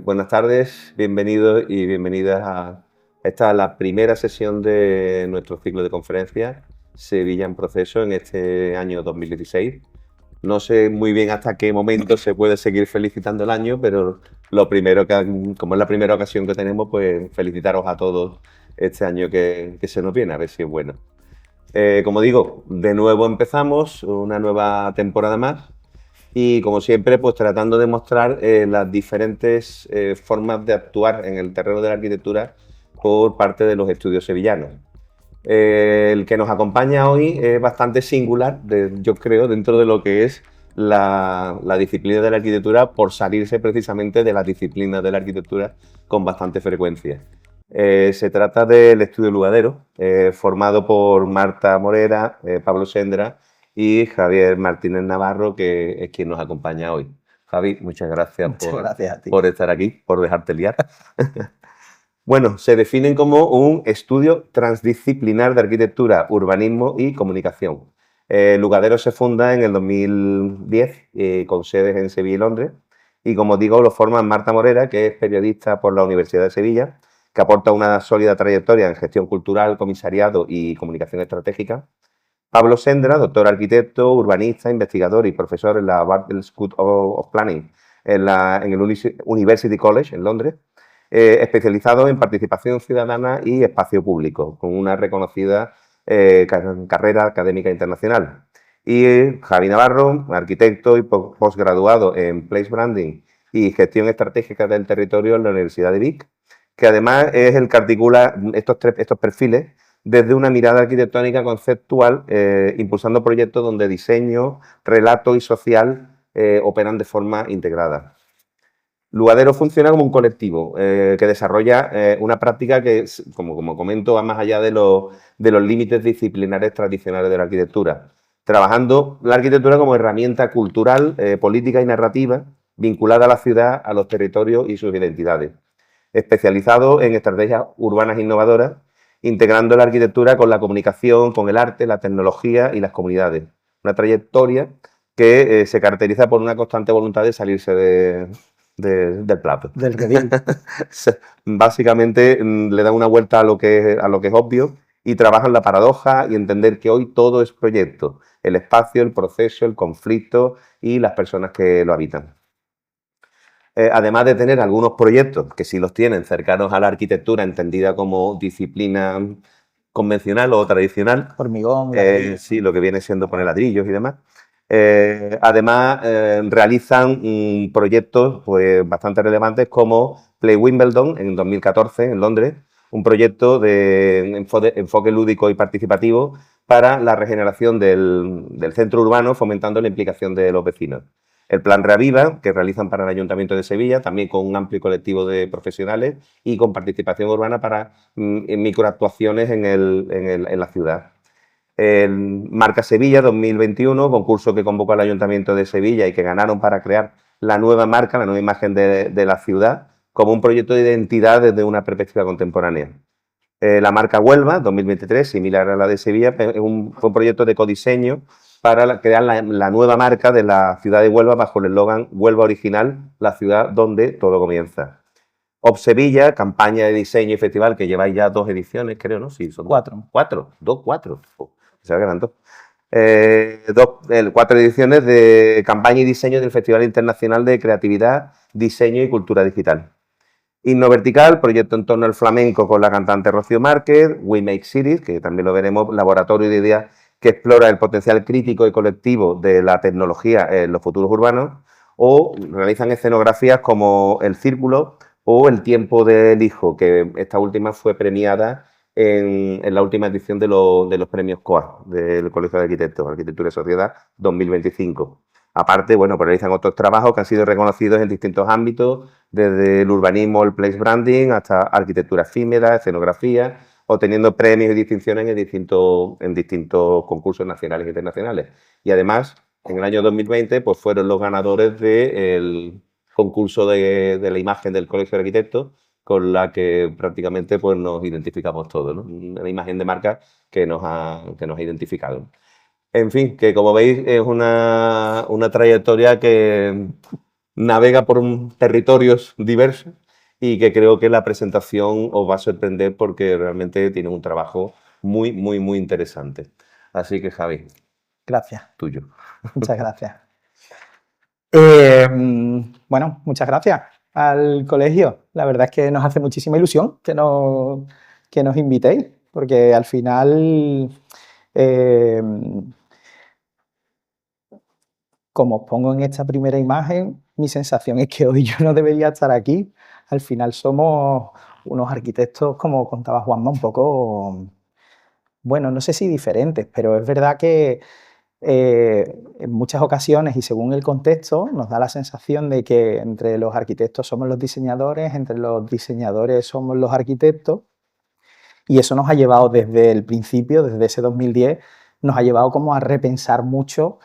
buenas tardes, bienvenidos y bienvenidas a esta la primera sesión de nuestro ciclo de conferencias Sevilla en Proceso en este año 2016. No sé muy bien hasta qué momento se puede seguir felicitando el año, pero lo primero que, como es la primera ocasión que tenemos, pues felicitaros a todos este año que se nos viene, a ver si es bueno. Como digo, de nuevo empezamos una nueva temporada más. Y como siempre, pues tratando de mostrar las diferentes formas de actuar en el terreno de la arquitectura por parte de los estudios sevillanos. El que nos acompaña hoy es bastante singular, yo creo, dentro de lo que es la disciplina de la arquitectura, por salirse precisamente de las disciplinas de la arquitectura con bastante frecuencia. Se trata del Estudio Lugadero, formado por Marta Morera, Pablo Sendra y Javier Martínez Navarro, que es quien nos acompaña hoy. Javi, muchas gracias, gracias a ti. por estar aquí, por dejarte liar. Bueno, se definen como un estudio transdisciplinar de arquitectura, urbanismo y comunicación. Lugadero se funda en el 2010 con sedes en Sevilla y Londres. Y como digo, lo forman Marta Morera, que es periodista por la Universidad de Sevilla, que aporta una sólida trayectoria en gestión cultural, comisariado y comunicación estratégica. Pablo Sendra, doctor arquitecto, urbanista, investigador y profesor en la Bartlett School of Planning en el University College en Londres, especializado en participación ciudadana y espacio público, con una reconocida carrera académica internacional. Y Javi Navarro, arquitecto y posgraduado en Place Branding y gestión estratégica del territorio en la Universidad de Vic, que además es el que articula estos perfiles desde una mirada arquitectónica conceptual, impulsando proyectos donde diseño, relato y social operan de forma integrada. Lugadero funciona como un colectivo que desarrolla una práctica que, como comento, va más allá de los límites disciplinares tradicionales de la arquitectura, trabajando la arquitectura como herramienta cultural, política y narrativa vinculada a la ciudad, a los territorios y sus identidades. Especializado en estrategias urbanas innovadoras, integrando la arquitectura con la comunicación, con el arte, la tecnología y las comunidades. Una trayectoria que se caracteriza por una constante voluntad de salirse del plato. Del redil. Básicamente le dan una vuelta a lo que es obvio y trabajan la paradoja y entender que hoy todo es proyecto. El espacio, el proceso, el conflicto y las personas que lo habitan. Además de tener algunos proyectos que sí los tienen cercanos a la arquitectura entendida como disciplina convencional o tradicional. Hormigón, sí, lo que viene siendo poner ladrillos y demás. Además, realizan proyectos pues, bastante relevantes como Play Wimbledon en 2014 en Londres, un proyecto de enfoque lúdico y participativo para la regeneración del centro urbano, fomentando la implicación de los vecinos. El Plan Reaviva, que realizan para el Ayuntamiento de Sevilla, también con un amplio colectivo de profesionales y con participación urbana para microactuaciones en la ciudad. El Marca Sevilla 2021, concurso que convocó el Ayuntamiento de Sevilla y que ganaron para crear la nueva marca, la nueva imagen de la ciudad, como un proyecto de identidad desde una perspectiva contemporánea. La marca Huelva 2023, similar a la de Sevilla, fue un proyecto de codiseño para crear la nueva marca de la ciudad de Huelva bajo el eslogan Huelva Original, la ciudad donde todo comienza. Sevilla, campaña de diseño y festival que lleváis ya 2 ediciones, creo, ¿no? Sí, son 4. 4. Se va quedando. 4 ediciones de campaña y diseño del Festival Internacional de Creatividad, Diseño y Cultura Digital. Himno Vertical, proyecto en torno al flamenco con la cantante Rocío Márquez. We Make Cities, que también lo veremos, laboratorio de ideas que explora el potencial crítico y colectivo de la tecnología en los futuros urbanos. O realizan escenografías como El Círculo o El Tiempo del Hijo, que esta última fue premiada en la última edición de los premios COA, del Colegio de Arquitectos, Arquitectura y Sociedad 2025. Aparte, bueno, pues realizan otros trabajos que han sido reconocidos en distintos ámbitos, desde el urbanismo, el place branding, hasta arquitectura efímera, escenografía, obteniendo premios y distinciones en distintos concursos nacionales e internacionales. Y además, en el año 2020, pues fueron los ganadores del concurso de la imagen del Colegio de Arquitectos, con la que prácticamente pues, nos identificamos todos, ¿no? Una imagen de marca que nos ha identificado. En fin, que como veis es una trayectoria que navega por territorios diversos y que creo que la presentación os va a sorprender porque realmente tiene un trabajo muy, muy, muy interesante. Así que, Javi. Gracias. Tuyo. Muchas gracias. Bueno, muchas gracias al colegio. La verdad es que nos hace muchísima ilusión que nos invitéis, porque al final, como os pongo en esta primera imagen, mi sensación es que hoy yo no debería estar aquí. Al final somos unos arquitectos, como contaba Juanma, un poco, bueno, no sé si diferentes, pero es verdad que en muchas ocasiones y según el contexto nos da la sensación de que entre los arquitectos somos los diseñadores, entre los diseñadores somos los arquitectos, y eso nos ha llevado desde el principio, desde ese 2010, nos ha llevado como a repensar mucho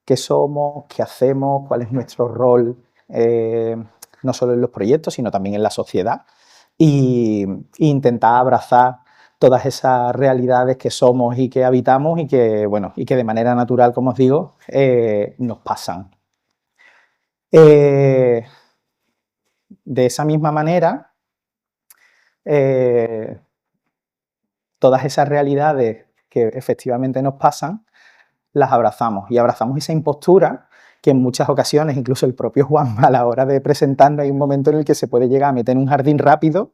qué somos, qué hacemos, cuál es nuestro rol, no solo en los proyectos, sino también en la sociedad, e intentar abrazar todas esas realidades que somos y que habitamos y que, bueno, y que de manera natural, como os digo, nos pasan. De esa misma manera, todas esas realidades que efectivamente nos pasan, las abrazamos y abrazamos esa impostura que en muchas ocasiones, incluso el propio Juanma a la hora de presentarnos, hay un momento en el que se puede llegar a meter en un jardín rápido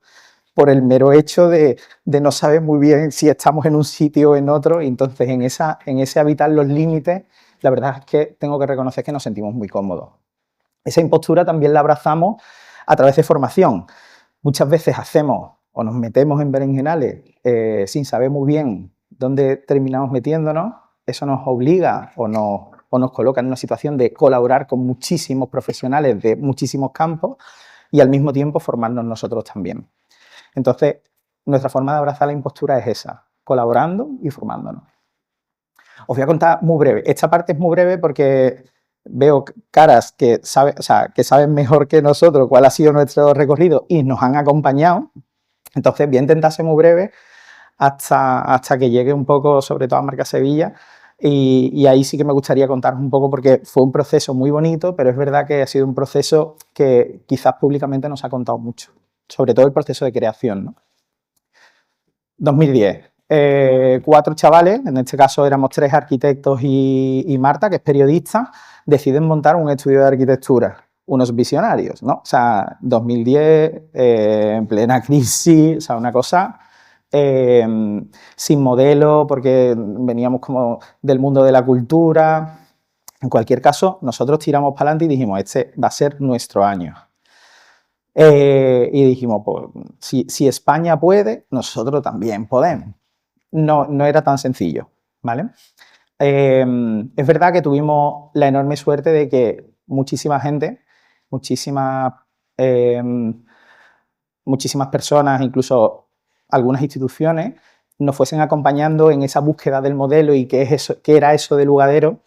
por el mero hecho de no saber muy bien si estamos en un sitio o en otro, y entonces en ese habitar los límites, la verdad es que tengo que reconocer que nos sentimos muy cómodos. Esa impostura también la abrazamos a través de formación. Muchas veces hacemos o nos metemos en berenjenales sin saber muy bien dónde terminamos metiéndonos. Eso nos obliga o nos coloca en una situación de colaborar con muchísimos profesionales de muchísimos campos y al mismo tiempo formarnos nosotros también. Entonces, nuestra forma de abrazar la impostura es esa, colaborando y formándonos. Os voy a contar muy breve. Esta parte es muy breve porque veo caras que saben mejor que nosotros cuál ha sido nuestro recorrido y nos han acompañado. Entonces voy a intentar ser muy breve hasta que llegue un poco, sobre todo a Marca Sevilla, y ahí sí que me gustaría contaros un poco porque fue un proceso muy bonito, pero es verdad que ha sido un proceso que quizás públicamente no se ha contado mucho, sobre todo el proceso de creación, ¿no? 2010. 4 chavales, en este caso éramos 3 arquitectos y Marta, que es periodista, deciden montar un estudio de arquitectura. Unos visionarios, ¿no? O sea, 2010, en plena crisis, o sea, una cosa sin modelo, porque veníamos como del mundo de la cultura. En cualquier caso, nosotros tiramos para adelante y dijimos, este va a ser nuestro año. Y dijimos, pues, si España puede, nosotros también podemos. No era tan sencillo, ¿vale? Es verdad que tuvimos la enorme suerte de que muchísima gente, muchísimas personas, incluso algunas instituciones, nos fuesen acompañando en esa búsqueda del modelo y qué era eso de Lugadero,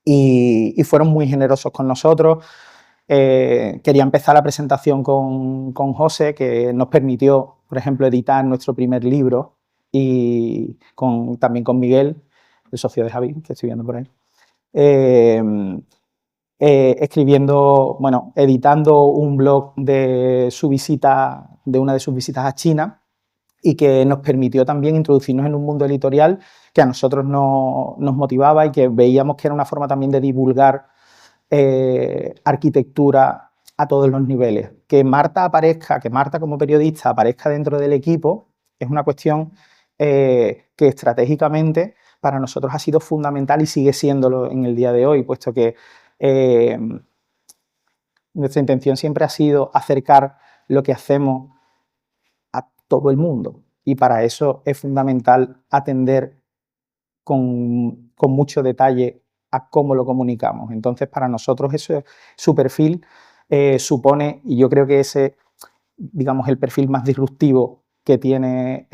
y fueron muy generosos con nosotros. Quería empezar la presentación con José, que nos permitió, por ejemplo, editar nuestro primer libro, y también con Miguel, el socio de Javi, que estoy viendo por ahí, escribiendo, bueno, editando un blog de su visita, de una de sus visitas a China, y que nos permitió también introducirnos en un mundo editorial que a nosotros nos motivaba y que veíamos que era una forma también de divulgar arquitectura a todos los niveles. Que Marta como periodista aparezca dentro del equipo es una cuestión que estratégicamente para nosotros ha sido fundamental y sigue siéndolo en el día de hoy, puesto que nuestra intención siempre ha sido acercar lo que hacemos a todo el mundo, y para eso es fundamental atender con mucho detalle a cómo lo comunicamos. Entonces, para nosotros eso, su perfil supone, y yo creo que ese, digamos, el perfil más disruptivo que tiene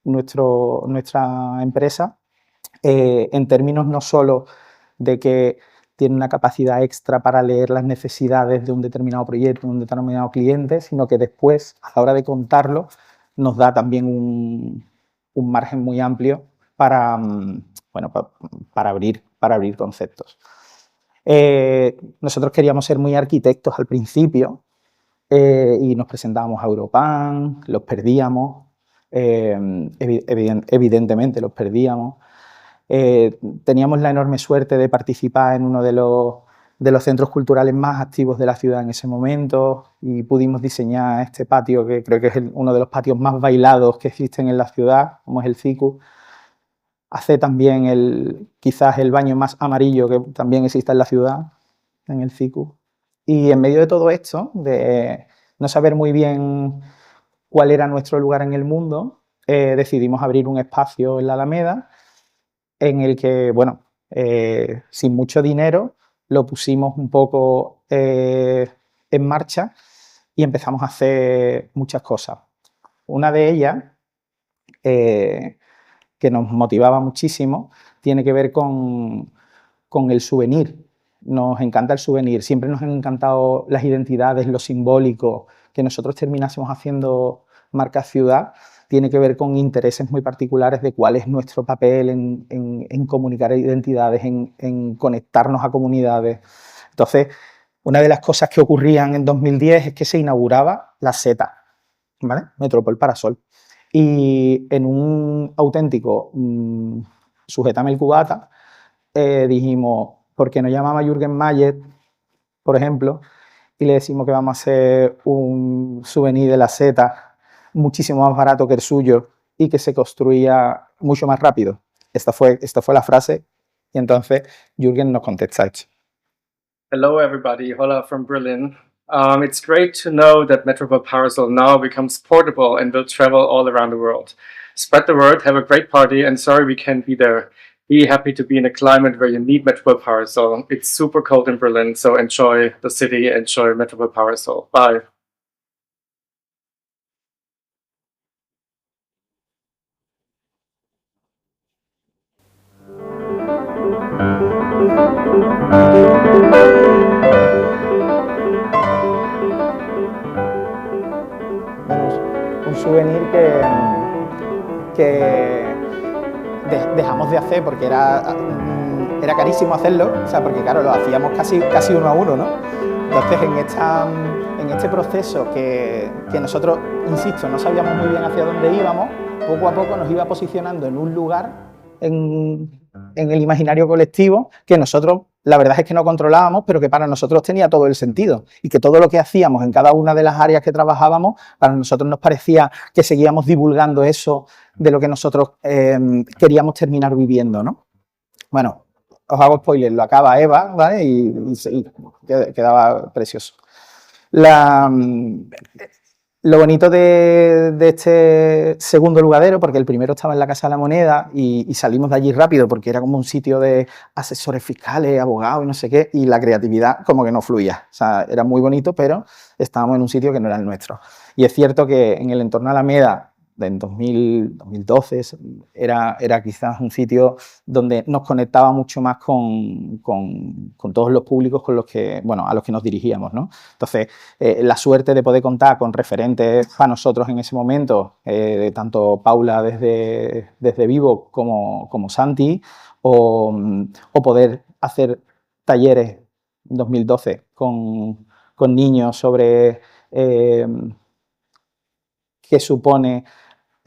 nuestra empresa, en términos no solo de que tiene una capacidad extra para leer las necesidades de un determinado proyecto, de un determinado cliente, sino que después, a la hora de contarlo, nos da también un margen muy amplio para, bueno, para abrir conceptos. Nosotros queríamos ser muy arquitectos al principio y nos presentábamos a Europan, los perdíamos, evidentemente los perdíamos. Teníamos la enorme suerte de participar en uno de los centros culturales más activos de la ciudad en ese momento y pudimos diseñar este patio, que creo que es uno de los patios más bailados que existen en la ciudad, como es el CICU. Hace también quizás el baño más amarillo que también existe en la ciudad, en el CICU. Y en medio de todo esto, de no saber muy bien cuál era nuestro lugar en el mundo, decidimos abrir un espacio en la Alameda en el que, bueno, sin mucho dinero, lo pusimos un poco en marcha y empezamos a hacer muchas cosas. Una de ellas, que nos motivaba muchísimo, tiene que ver con el souvenir. Nos encanta el souvenir, siempre nos han encantado las identidades, lo simbólico, que nosotros terminásemos haciendo marca ciudad, tiene que ver con intereses muy particulares de cuál es nuestro papel en comunicar identidades, en conectarnos a comunidades. Entonces, una de las cosas que ocurrían en 2010 es que se inauguraba la Z, ¿vale? Metropol Parasol. Y en un auténtico sujétame el cubata, dijimos, ¿por qué no llamamos a Jürgen Mayer, por ejemplo, y le decimos que vamos a hacer un souvenir de la Z muchísimo más barato que el suyo y que se construía mucho más rápido? Esta fue la frase y entonces Jürgen nos contesta esto. Hello everybody, hola from Berlin. It's great to know that Metropol Parasol now becomes portable and will travel all around the world. Spread the word, have a great party, and sorry we can't be there. Be happy to be in a climate where you need Metropol Parasol. It's super cold in Berlin, so enjoy the city, enjoy Metropol Parasol. Bye. Un souvenir que dejamos de hacer porque era carísimo hacerlo, o sea, porque claro, lo hacíamos casi uno a uno, ¿no? Entonces, en este proceso que nosotros, insisto, no sabíamos muy bien hacia dónde íbamos, poco a poco nos iba posicionando en un lugar en el imaginario colectivo que nosotros, la verdad es que no controlábamos, pero que para nosotros tenía todo el sentido y que todo lo que hacíamos en cada una de las áreas que trabajábamos, para nosotros nos parecía que seguíamos divulgando eso de lo que nosotros queríamos terminar viviendo, ¿no? Bueno, os hago spoiler, lo acaba Eva, ¿vale? Y quedaba precioso. Lo bonito de este segundo lugadero, porque el primero estaba en la Casa de la Moneda y salimos de allí rápido porque era como un sitio de asesores fiscales, abogados y no sé qué, y la creatividad como que no fluía. O sea, era muy bonito, pero estábamos en un sitio que no era el nuestro. Y es cierto que en el entorno Alameda, en 2012, era quizás un sitio donde nos conectaba mucho más con todos los públicos con los que, bueno, a los que nos dirigíamos, ¿no? Entonces, la suerte de poder contar con referentes para nosotros en ese momento, tanto Paula desde Vivo como Santi, o poder hacer talleres en 2012 con niños sobre qué supone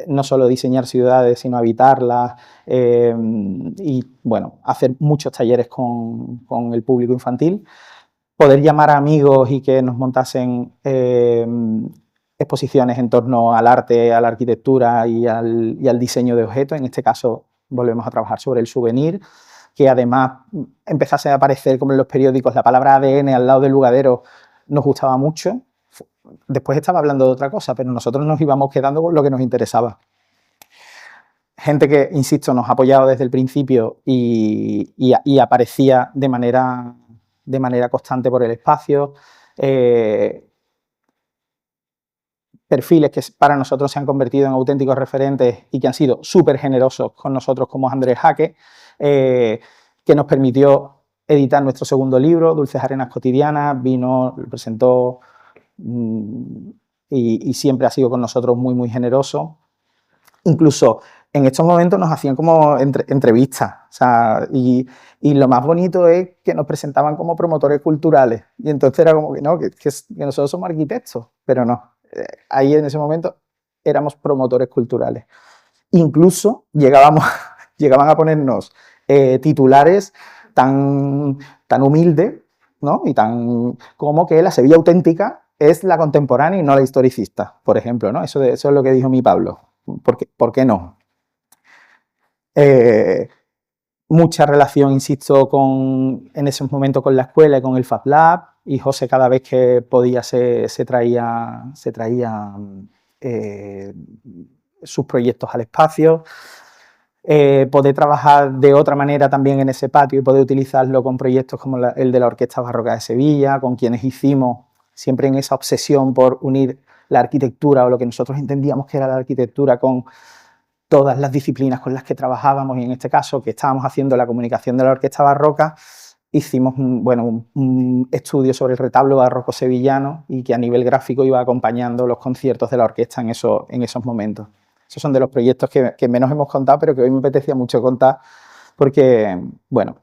no solo diseñar ciudades, sino habitarlas, y bueno, hacer muchos talleres con el público infantil, poder llamar a amigos y que nos montasen exposiciones en torno al arte, a la arquitectura y al diseño de objetos. En este caso volvemos a trabajar sobre el souvenir, que además empezase a aparecer como en los periódicos la palabra ADN al lado del lugadero, nos gustaba mucho. Después estaba hablando de otra cosa, pero nosotros nos íbamos quedando con lo que nos interesaba. Gente que, insisto, nos ha apoyado desde el principio y aparecía de manera constante por el espacio. Perfiles que para nosotros se han convertido en auténticos referentes y que han sido súper generosos con nosotros, como Andrés Jaque, que nos permitió editar nuestro segundo libro, Dulces Arenas Cotidianas. Vino, lo presentó y siempre ha sido con nosotros muy, muy generoso. Incluso en estos momentos nos hacían como entrevistas, o sea, y lo más bonito es que nos presentaban como promotores culturales, y entonces era como que no, que nosotros somos arquitectos, pero no, ahí en ese momento éramos promotores culturales. Incluso llegaban a ponernos titulares tan humildes, ¿no? Y tan como que la Sevilla auténtica es la contemporánea y no la historicista, por ejemplo, ¿no? Eso es lo que dijo mi Pablo. ¿Por qué no? Mucha relación, insisto, en ese momento con la escuela y con el Fab Lab, y José cada vez que podía se traía sus proyectos al espacio. Poder trabajar de otra manera también en ese patio y poder utilizarlo con proyectos como el de la Orquesta Barroca de Sevilla, con quienes hicimos siempre en esa obsesión por unir la arquitectura o lo que nosotros entendíamos que era la arquitectura con todas las disciplinas con las que trabajábamos, y en este caso que estábamos haciendo la comunicación de la Orquesta Barroca, hicimos un estudio sobre el retablo barroco sevillano y que a nivel gráfico iba acompañando los conciertos de la orquesta en esos momentos. Esos son de los proyectos que menos hemos contado, pero que hoy me apetecía mucho contar porque, bueno,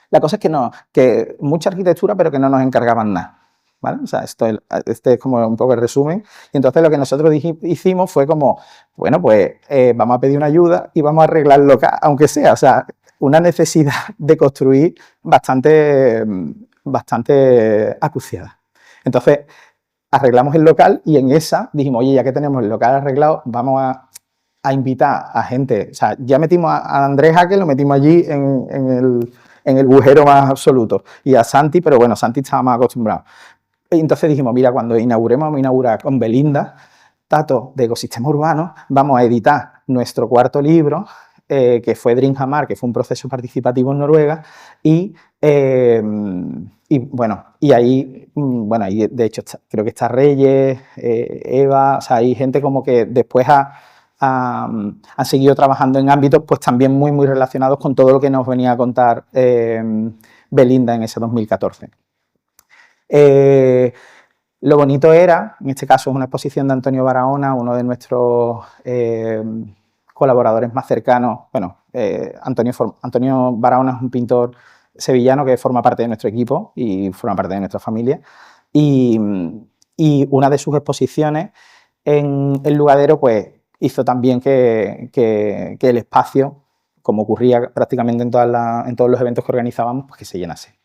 la cosa es que mucha arquitectura, pero que no nos encargaban nada. ¿Vale? O sea, este es como un poco el resumen. Y entonces lo que nosotros hicimos fue como, bueno, pues vamos a pedir una ayuda y vamos a arreglar el local, aunque sea, o sea, una necesidad de construir bastante acuciada. Entonces arreglamos el local y en esa dijimos, oye, ya que tenemos el local arreglado, vamos a invitar a gente. O sea, ya metimos a Andrés Jaque, lo metimos allí en el agujero más absoluto, y a Santi, pero bueno, Santi estaba más acostumbrado. Y entonces dijimos, mira, cuando inauguremos, vamos a inaugurar con Belinda, Tato de Ecosistema Urbano, vamos a editar nuestro cuarto libro, que fue Dreamhammer, que fue un proceso participativo en Noruega, y ahí de hecho creo que está Reyes, Eva, o sea, hay gente como que después han seguido trabajando en ámbitos pues también muy, muy relacionados con todo lo que nos venía a contar Belinda en ese 2014. Lo bonito era, en este caso es una exposición de Antonio Barahona, uno de nuestros colaboradores más cercanos. Bueno, Antonio Barahona es un pintor sevillano que forma parte de nuestro equipo y forma parte de nuestra familia, y una de sus exposiciones en el Lugadero pues hizo también que el espacio, como ocurría prácticamente en todos los eventos que organizábamos, pues que se llenase.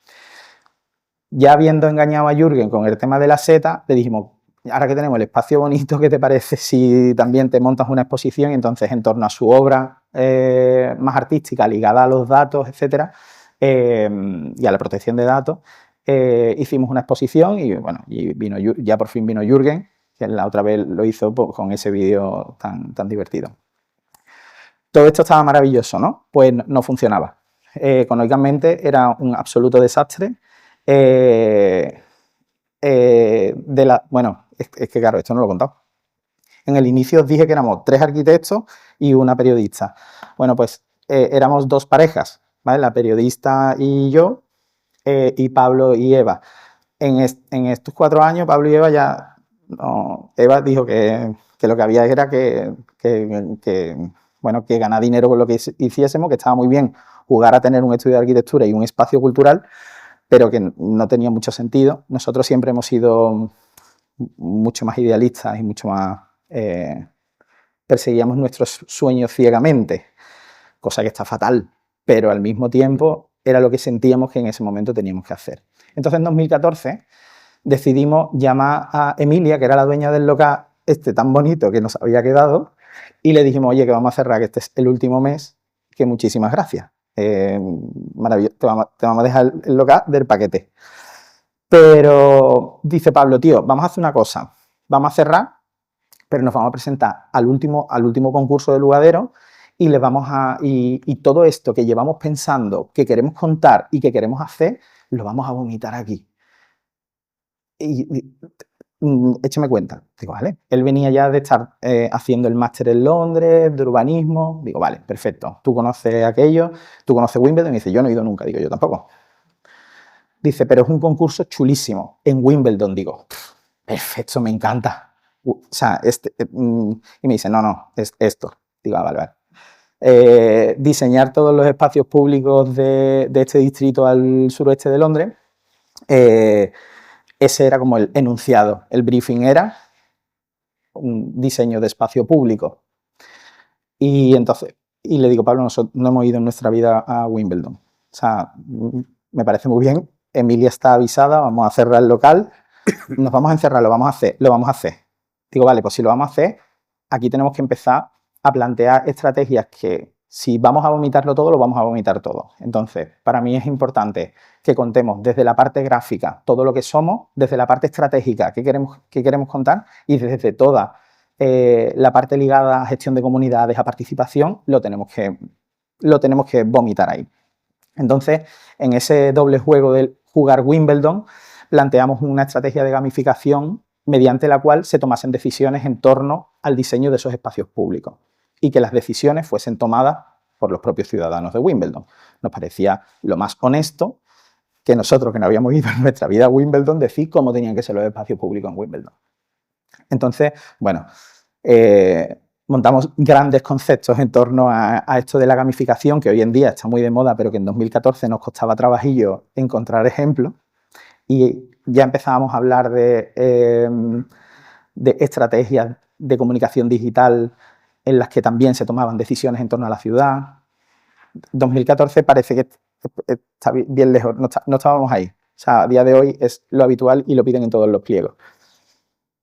Ya habiendo engañado a Jürgen con el tema de la seta, le dijimos, ahora que tenemos el espacio bonito, ¿qué te parece si también te montas una exposición? Y entonces, en torno a su obra más artística, ligada a los datos, etcétera, y a la protección de datos, hicimos una exposición y, bueno, ya por fin vino Jürgen, que la otra vez lo hizo con ese vídeo tan divertido. Todo esto estaba maravilloso, ¿no? Pues no funcionaba. Económicamente era un absoluto desastre. Bueno, es que claro, esto no lo he contado. En el inicio os dije que éramos 3 arquitectos y una periodista. Bueno, pues éramos 2 parejas, ¿vale? La periodista y yo, y Pablo y Eva. En estos 4 años, Pablo y Eva ya... No, Eva dijo que lo que había era que ganar dinero con lo que hiciésemos, que estaba muy bien jugar a tener un estudio de arquitectura y un espacio cultural, pero que no tenía mucho sentido. Nosotros siempre hemos sido mucho más idealistas y mucho más... perseguíamos nuestros sueños ciegamente, cosa que está fatal, pero al mismo tiempo era lo que sentíamos que en ese momento teníamos que hacer. Entonces en 2014 decidimos llamar a Emilia, que era la dueña del local tan bonito que nos había quedado, y le dijimos, oye, que vamos a cerrar, que este es el último mes, que muchísimas gracias. Maravilloso, te vamos a dejar el local del paquete. Pero dice Pablo, tío, vamos a hacer una cosa, vamos a cerrar, pero nos vamos a presentar al último concurso de Lugadero y y todo esto que llevamos pensando, que queremos contar y que queremos hacer, lo vamos a vomitar aquí. Échame cuenta. Digo, vale. Él venía ya de estar haciendo el máster en Londres, de urbanismo. Digo, vale, perfecto. Tú conoces aquello, tú conoces Wimbledon. Y dice, yo no he ido nunca. Digo, yo tampoco. Dice, pero es un concurso chulísimo en Wimbledon. Digo, perfecto, me encanta. O sea, y me dice, no, es esto. Digo, vale. diseñar todos los espacios públicos de este distrito al suroeste de Londres. Ese era como el enunciado. El briefing era un diseño de espacio público. Y entonces, y le digo, Pablo, nosotros no hemos ido en nuestra vida a Wimbledon. O sea, me parece muy bien. Emilia está avisada, vamos a cerrar el local. Nos vamos a encerrar, lo vamos a hacer. Digo, vale, pues si lo vamos a hacer, aquí tenemos que empezar a plantear estrategias que, si vamos a vomitarlo todo, lo vamos a vomitar todo. Entonces, para mí es importante que contemos desde la parte gráfica todo lo que somos, desde la parte estratégica que queremos contar y desde toda la parte ligada a gestión de comunidades, a participación, lo tenemos que vomitar ahí. Entonces, en ese doble juego del jugar Wimbledon, planteamos una estrategia de gamificación mediante la cual se tomasen decisiones en torno al diseño de esos espacios públicos y que las decisiones fuesen tomadas por los propios ciudadanos de Wimbledon. Nos parecía lo más honesto que nosotros, que no habíamos ido en nuestra vida a Wimbledon, decir cómo tenían que ser los espacios públicos en Wimbledon. Entonces, bueno, montamos grandes conceptos en torno a esto de la gamificación, que hoy en día está muy de moda, pero que en 2014 nos costaba trabajillo encontrar ejemplos, y ya empezábamos a hablar de estrategias de comunicación digital en las que también se tomaban decisiones en torno a la ciudad. 2014 parece que está bien lejos, no estábamos ahí. O sea, a día de hoy es lo habitual y lo piden en todos los pliegos.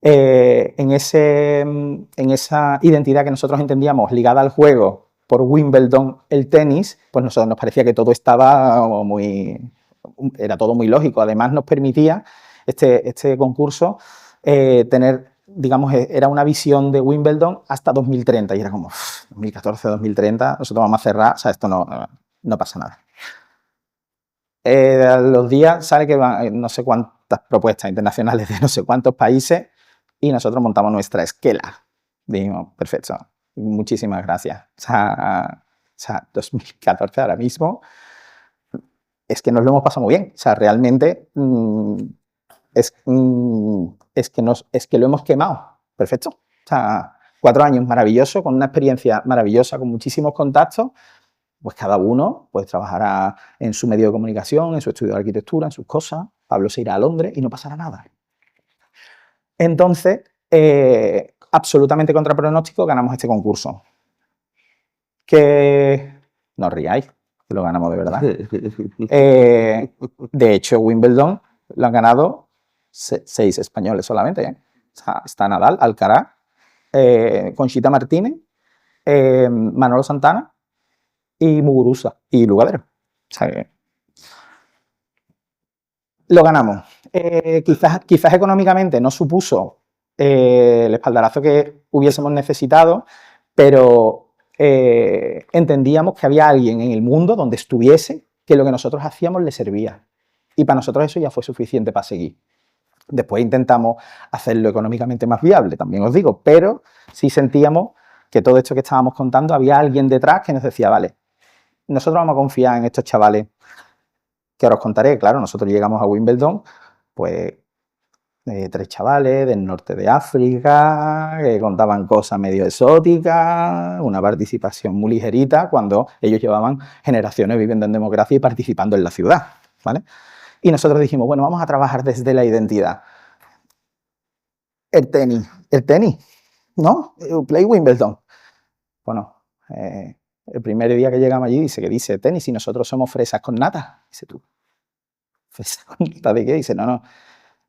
En esa identidad que nosotros entendíamos ligada al juego por Wimbledon, el tenis, pues nosotros nos parecía que todo era todo muy lógico. Además nos permitía este concurso tener, digamos, era una visión de Wimbledon hasta 2030 y era como 2014, 2030, nosotros vamos a cerrar, o sea, esto no pasa nada. A los días sale que van no sé cuántas propuestas internacionales de no sé cuántos países y nosotros montamos nuestra esquela. Dijimos, perfecto, muchísimas gracias. O sea, 2014 ahora mismo es que nos lo hemos pasado muy bien. O sea, realmente es que lo hemos quemado. Perfecto. O sea, 4 años maravillosos, con una experiencia maravillosa, con muchísimos contactos. Pues cada uno pues, trabajará en su medio de comunicación, en su estudio de arquitectura, en sus cosas. Pablo se irá a Londres y no pasará nada. Entonces, absolutamente contra pronóstico, ganamos este concurso. Que no os riáis, que lo ganamos de verdad. De hecho, Wimbledon lo han ganado 6 españoles solamente. O sea, está Nadal, Alcaraz, Conchita Martínez, Manolo Santana y Muguruza y Lugadero. O sea que lo ganamos. Quizás económicamente no supuso el espaldarazo que hubiésemos necesitado, pero entendíamos que había alguien en el mundo donde estuviese que lo que nosotros hacíamos le servía. Y para nosotros eso ya fue suficiente para seguir. Después intentamos hacerlo económicamente más viable, también os digo, pero sí sentíamos que todo esto que estábamos contando había alguien detrás que nos decía, vale, nosotros vamos a confiar en estos chavales que ahora os contaré. Claro, nosotros llegamos a Wimbledon, pues 3 chavales del norte de África, que contaban cosas medio exóticas, una participación muy ligerita, cuando ellos llevaban generaciones viviendo en democracia y participando en la ciudad, ¿vale? Y nosotros dijimos, bueno, vamos a trabajar desde la identidad. El tenis, ¿no? Play Wimbledon. Bueno, el primer día que llegamos allí dice tenis y nosotros somos fresas con nata. Dice tú, ¿fresas con nata de qué? Dice, no,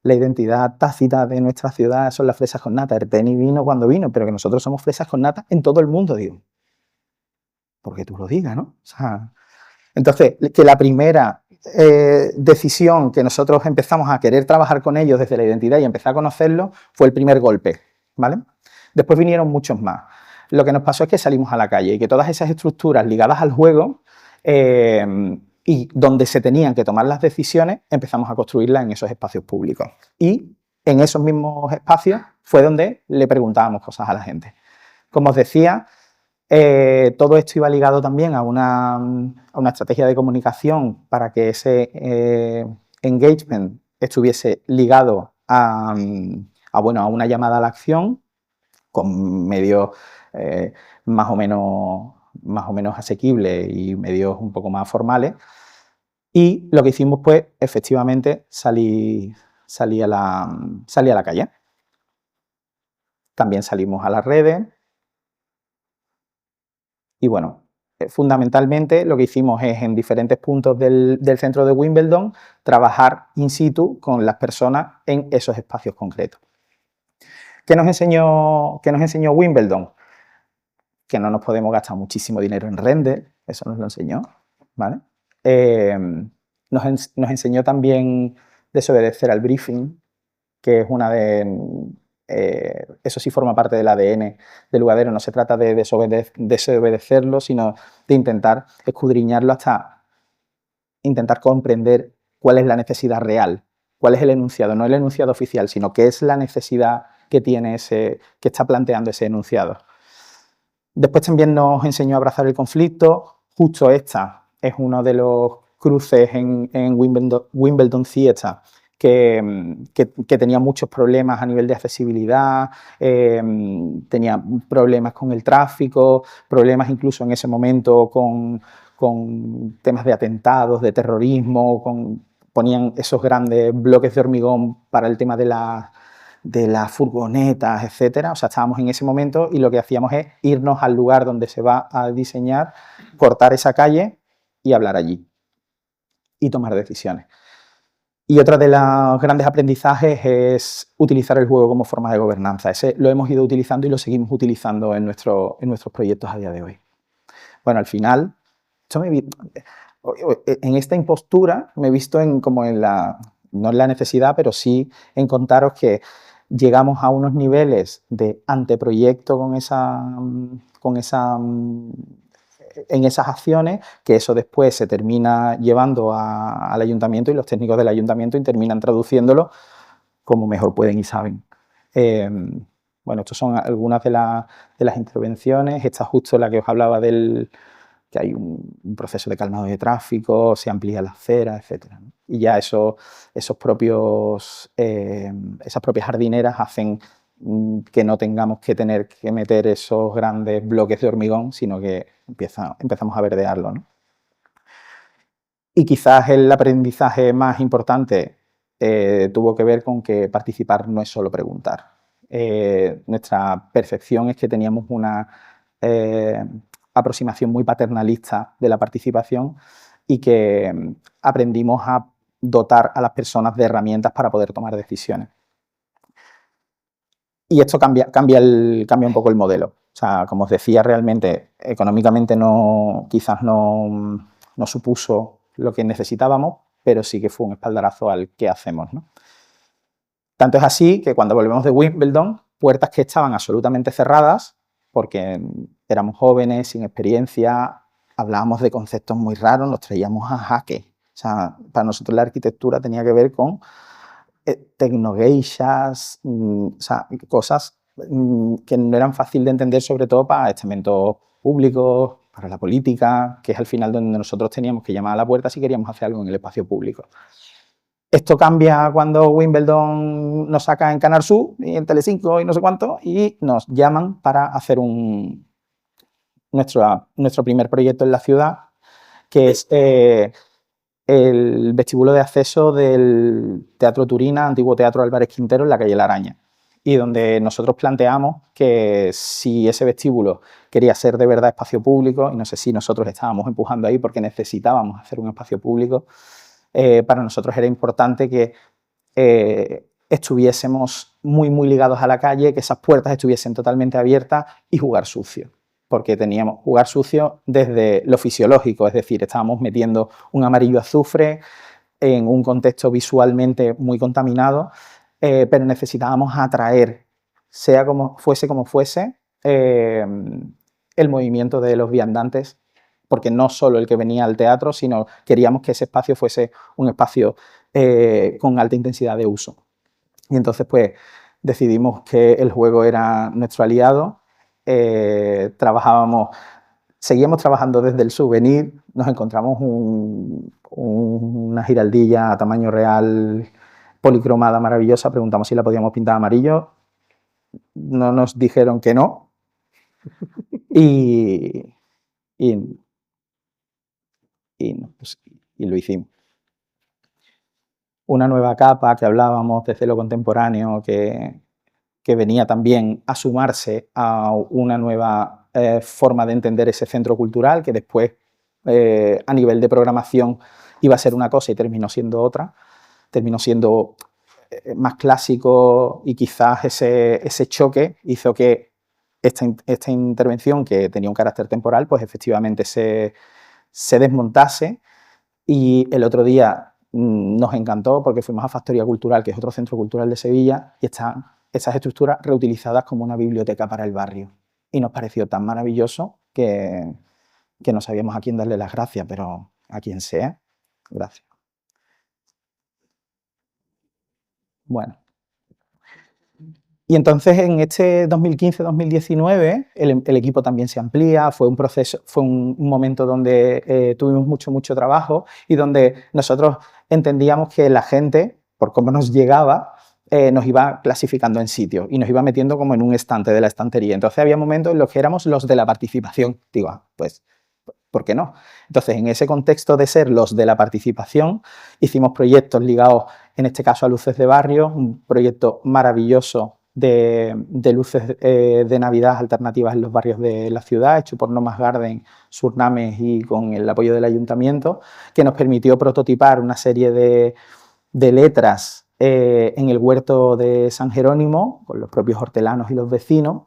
la identidad tácita de nuestra ciudad son las fresas con nata. El tenis vino cuando vino, pero que nosotros somos fresas con nata en todo el mundo, digo. Porque tú lo digas, ¿no? O sea, entonces, que la primera decisión que nosotros empezamos a querer trabajar con ellos desde la identidad y empezar a conocerlos fue el primer golpe, ¿vale? Después vinieron muchos más. Lo que nos pasó es que salimos a la calle y que todas esas estructuras ligadas al juego y donde se tenían que tomar las decisiones, empezamos a construirlas en esos espacios públicos. Y en esos mismos espacios fue donde le preguntábamos cosas a la gente. Como os decía, todo esto iba ligado también a una estrategia de comunicación para que ese engagement estuviese ligado a una llamada a la acción con medios más o menos más o menos asequibles y medios un poco más formales. Y lo que hicimos, pues, efectivamente, salí a la calle. También salimos a las redes. Y bueno, fundamentalmente lo que hicimos es en diferentes puntos del centro de Wimbledon trabajar in situ con las personas en esos espacios concretos. ¿Qué nos enseñó Wimbledon? Que no nos podemos gastar muchísimo dinero en render, eso nos lo enseñó, ¿vale? Nos enseñó también desobedecer al briefing, que es una de... eso sí forma parte del ADN del Lugadero, no se trata de desobedecerlo, sino de intentar escudriñarlo hasta intentar comprender cuál es la necesidad real, cuál es el enunciado, no el enunciado oficial, sino qué es la necesidad que tiene que está planteando ese enunciado. Después también nos enseñó a abrazar el conflicto. Justo esta es uno de los cruces en Wimbledon Theatre que tenía muchos problemas a nivel de accesibilidad, tenía problemas con el tráfico, problemas incluso en ese momento con temas de atentados, de terrorismo, ponían esos grandes bloques de hormigón para el tema de las furgonetas, etcétera. O sea, estábamos en ese momento y lo que hacíamos es irnos al lugar donde se va a diseñar, cortar esa calle y hablar allí y tomar decisiones. Y otra de los grandes aprendizajes es utilizar el juego como forma de gobernanza. Ese lo hemos ido utilizando y lo seguimos utilizando en nuestros proyectos a día de hoy. Bueno, al final, en esta impostura me he visto no en la necesidad, pero sí en contaros que llegamos a unos niveles de anteproyecto en esas acciones, que eso después se termina llevando al ayuntamiento y los técnicos del ayuntamiento terminan traduciéndolo como mejor pueden y saben. Bueno, estas son algunas de las intervenciones. Esta es justo la que os hablaba que hay un proceso de calmado de tráfico, se amplía la acera, etc. Y ya esas propias jardineras hacen que no tengamos que tener que meter esos grandes bloques de hormigón, sino que empezamos a verdearlo, ¿no? Y quizás el aprendizaje más importante tuvo que ver con que participar no es solo preguntar. Nuestra percepción es que teníamos una aproximación muy paternalista de la participación y que aprendimos a dotar a las personas de herramientas para poder tomar decisiones. Y esto cambia un poco el modelo. O sea, como os decía, realmente económicamente quizás no supuso lo que necesitábamos, pero sí que fue un espaldarazo al qué hacemos, ¿no? Tanto es así que cuando volvemos de Wimbledon, puertas que estaban absolutamente cerradas, porque éramos jóvenes, sin experiencia, hablábamos de conceptos muy raros, nos traíamos a jaque. O sea, para nosotros la arquitectura tenía que ver con tecnogeishas, o sea, cosas que no eran fáciles de entender, sobre todo para estamentos públicos, para la política, que es al final donde nosotros teníamos que llamar a la puerta si queríamos hacer algo en el espacio público. Esto cambia cuando Wimbledon nos saca en Canal Sur y en Telecinco y no sé cuánto, y nos llaman para hacer nuestro primer proyecto en la ciudad, que es el vestíbulo de acceso del Teatro Turina, antiguo Teatro Álvarez Quintero, en la calle La Araña, y donde nosotros planteamos que si ese vestíbulo quería ser de verdad espacio público, y no sé si nosotros estábamos empujando ahí porque necesitábamos hacer un espacio público, para nosotros era importante que estuviésemos muy, muy ligados a la calle, que esas puertas estuviesen totalmente abiertas y jugar sucio. Porque teníamos jugar sucio desde lo fisiológico, es decir, estábamos metiendo un amarillo azufre en un contexto visualmente muy contaminado, pero necesitábamos atraer, sea como fuese, el movimiento de los viandantes, porque no solo el que venía al teatro, sino queríamos que ese espacio fuese un espacio con alta intensidad de uso. Y entonces, pues, decidimos que el juego era nuestro aliado. Seguíamos trabajando desde el souvenir, nos encontramos una giraldilla a tamaño real policromada maravillosa, preguntamos si la podíamos pintar amarillo, no nos dijeron que no, y y, y lo hicimos. Una nueva capa que hablábamos desde lo contemporáneo que venía también a sumarse a una nueva forma de entender ese centro cultural, que después a nivel de programación iba a ser una cosa y terminó siendo otra, terminó siendo más clásico, y quizás ese choque hizo que esta intervención, que tenía un carácter temporal, pues efectivamente se desmontase. Y el otro día nos encantó porque fuimos a Factoría Cultural, que es otro centro cultural de Sevilla, y están esas estructuras reutilizadas como una biblioteca para el barrio. Y nos pareció tan maravilloso que no sabíamos a quién darle las gracias, pero a quien sea, gracias. Bueno. Y entonces en este 2015-2019 el equipo también se amplía, fue un proceso, fue un momento donde tuvimos mucho trabajo y donde nosotros entendíamos que la gente, por cómo nos llegaba, nos iba clasificando en sitios y nos iba metiendo como en un estante de la estantería. Entonces había momentos en los que éramos los de la participación. Digo, pues, ¿por qué no? Entonces, en ese contexto de ser los de la participación, hicimos proyectos ligados, en este caso, a Luces de Barrio, un proyecto maravilloso de luces de Navidad alternativas en los barrios de la ciudad, hecho por Nomas Garden, Surnames y con el apoyo del ayuntamiento, que nos permitió prototipar una serie de letras en el huerto de San Jerónimo, con los propios hortelanos y los vecinos,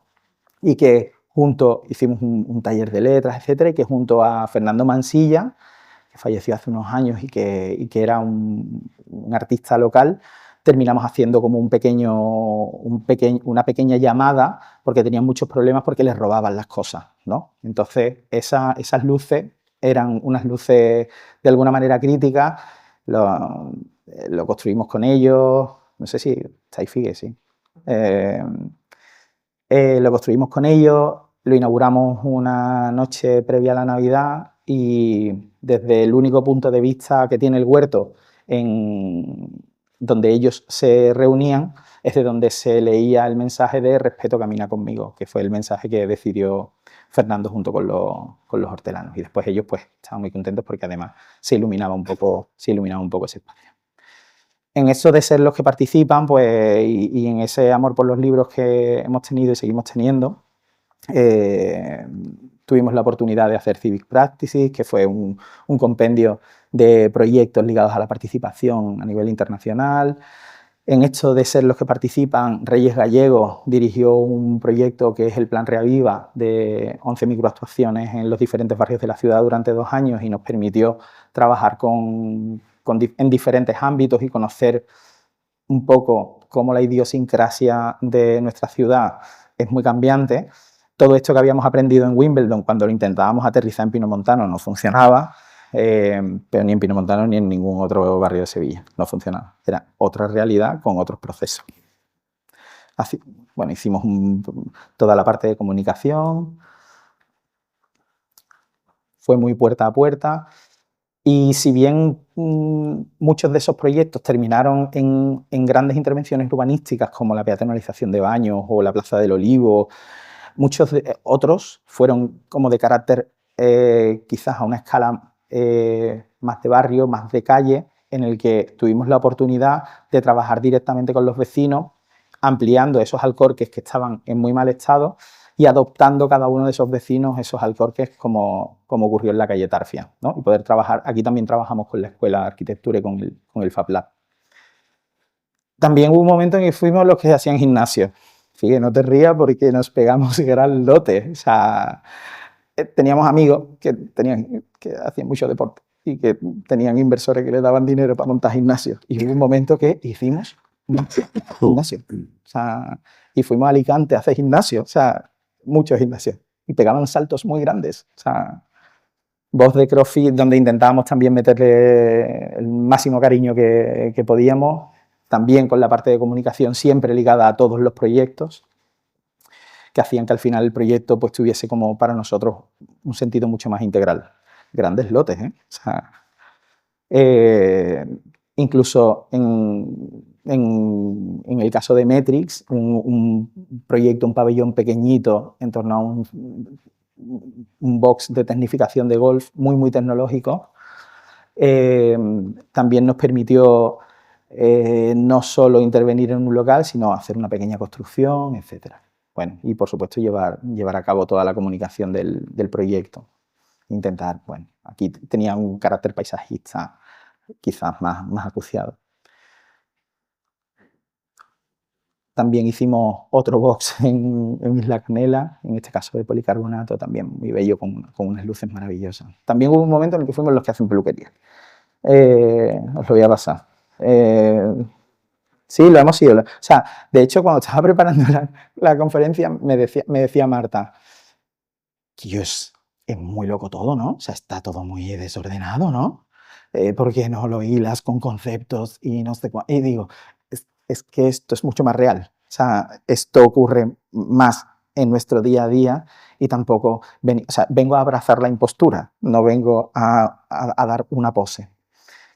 y que hicimos un taller de letras, etcétera, y que junto a Fernando Mansilla, que falleció hace unos años y que era un artista local, terminamos haciendo como una pequeña llamada, porque tenían muchos problemas porque les robaban las cosas, ¿no? Entonces, esas luces eran unas luces de alguna manera críticas, lo construimos con ellos, no sé si estáis figue, sí. Lo construimos con ellos, lo inauguramos una noche previa a la Navidad y desde el único punto de vista que tiene el huerto, donde ellos se reunían, es de donde se leía el mensaje de Respeto camina conmigo, que fue el mensaje que decidió Fernando junto con los hortelanos. Y después ellos pues estaban muy contentos porque además se iluminaba un poco ese espacio. En eso de ser los que participan, pues, y en ese amor por los libros que hemos tenido y seguimos teniendo, tuvimos la oportunidad de hacer Civic Practices, que fue un compendio de proyectos ligados a la participación a nivel internacional. En esto de ser los que participan, Reyes Gallegos dirigió un proyecto que es el Plan Reaviva, de 11 microactuaciones en los diferentes barrios de la ciudad durante 2 años, y nos permitió trabajar en diferentes ámbitos y conocer un poco cómo la idiosincrasia de nuestra ciudad es muy cambiante. Todo esto que habíamos aprendido en Wimbledon, cuando lo intentábamos aterrizar en Pinomontano, no funcionaba, pero ni en Pinomontano ni en ningún otro barrio de Sevilla, no funcionaba. Era otra realidad con otros procesos. Así, bueno, hicimos toda la parte de comunicación, fue muy puerta a puerta. Y si bien muchos de esos proyectos terminaron en grandes intervenciones urbanísticas como la peatonalización de Baños o la Plaza del Olivo, muchos otros fueron como de carácter quizás a una escala más de barrio, más de calle, en el que tuvimos la oportunidad de trabajar directamente con los vecinos, ampliando esos alcorques que estaban en muy mal estado y adoptando cada uno de esos vecinos esos alcorques como ocurrió en la calle Tarfia, ¿no? Y poder trabajar, aquí también trabajamos con la Escuela de Arquitectura y con el Fab Lab. También hubo un momento en que fuimos los que hacían gimnasio. Fíjate, no te rías porque nos pegamos gran lote. O sea, teníamos amigos que hacían mucho deporte y que tenían inversores que les daban dinero para montar gimnasios. Y hubo un momento que hicimos gimnasio. O sea, y fuimos a Alicante a hacer gimnasio. O sea, muchos gimnasios. Y pegaban saltos muy grandes. O sea, voz de CrossFit, donde intentábamos también meterle el máximo cariño que podíamos, también con la parte de comunicación siempre ligada a todos los proyectos, que hacían que al final el proyecto pues tuviese como para nosotros un sentido mucho más integral. Grandes lotes, ¿eh? O sea, incluso en el caso de Metrix, un proyecto, un pabellón pequeñito en torno a un box de tecnificación de golf muy, muy tecnológico. También nos permitió no solo intervenir en un local, sino hacer una pequeña construcción, etc. Bueno, y por supuesto llevar a cabo toda la comunicación del proyecto. Intentar, bueno, aquí tenía un carácter paisajista quizás más acuciado. También hicimos otro box en Isla Canela, en este caso de policarbonato, también muy bello, con unas luces maravillosas. También hubo un momento en el que fuimos los que hacen peluquería. Os lo voy a pasar. Sí, lo hemos sido. O sea, de hecho, cuando estaba preparando la conferencia, me decía Marta, tío, es muy loco todo, ¿no? O sea, está todo muy desordenado, ¿no? ¿Por qué no lo hilas con conceptos y no sé cuánto? Y digo, es que esto es mucho más real. O sea, esto ocurre más en nuestro día a día y tampoco... o sea, vengo a abrazar la impostura, no vengo a dar una pose.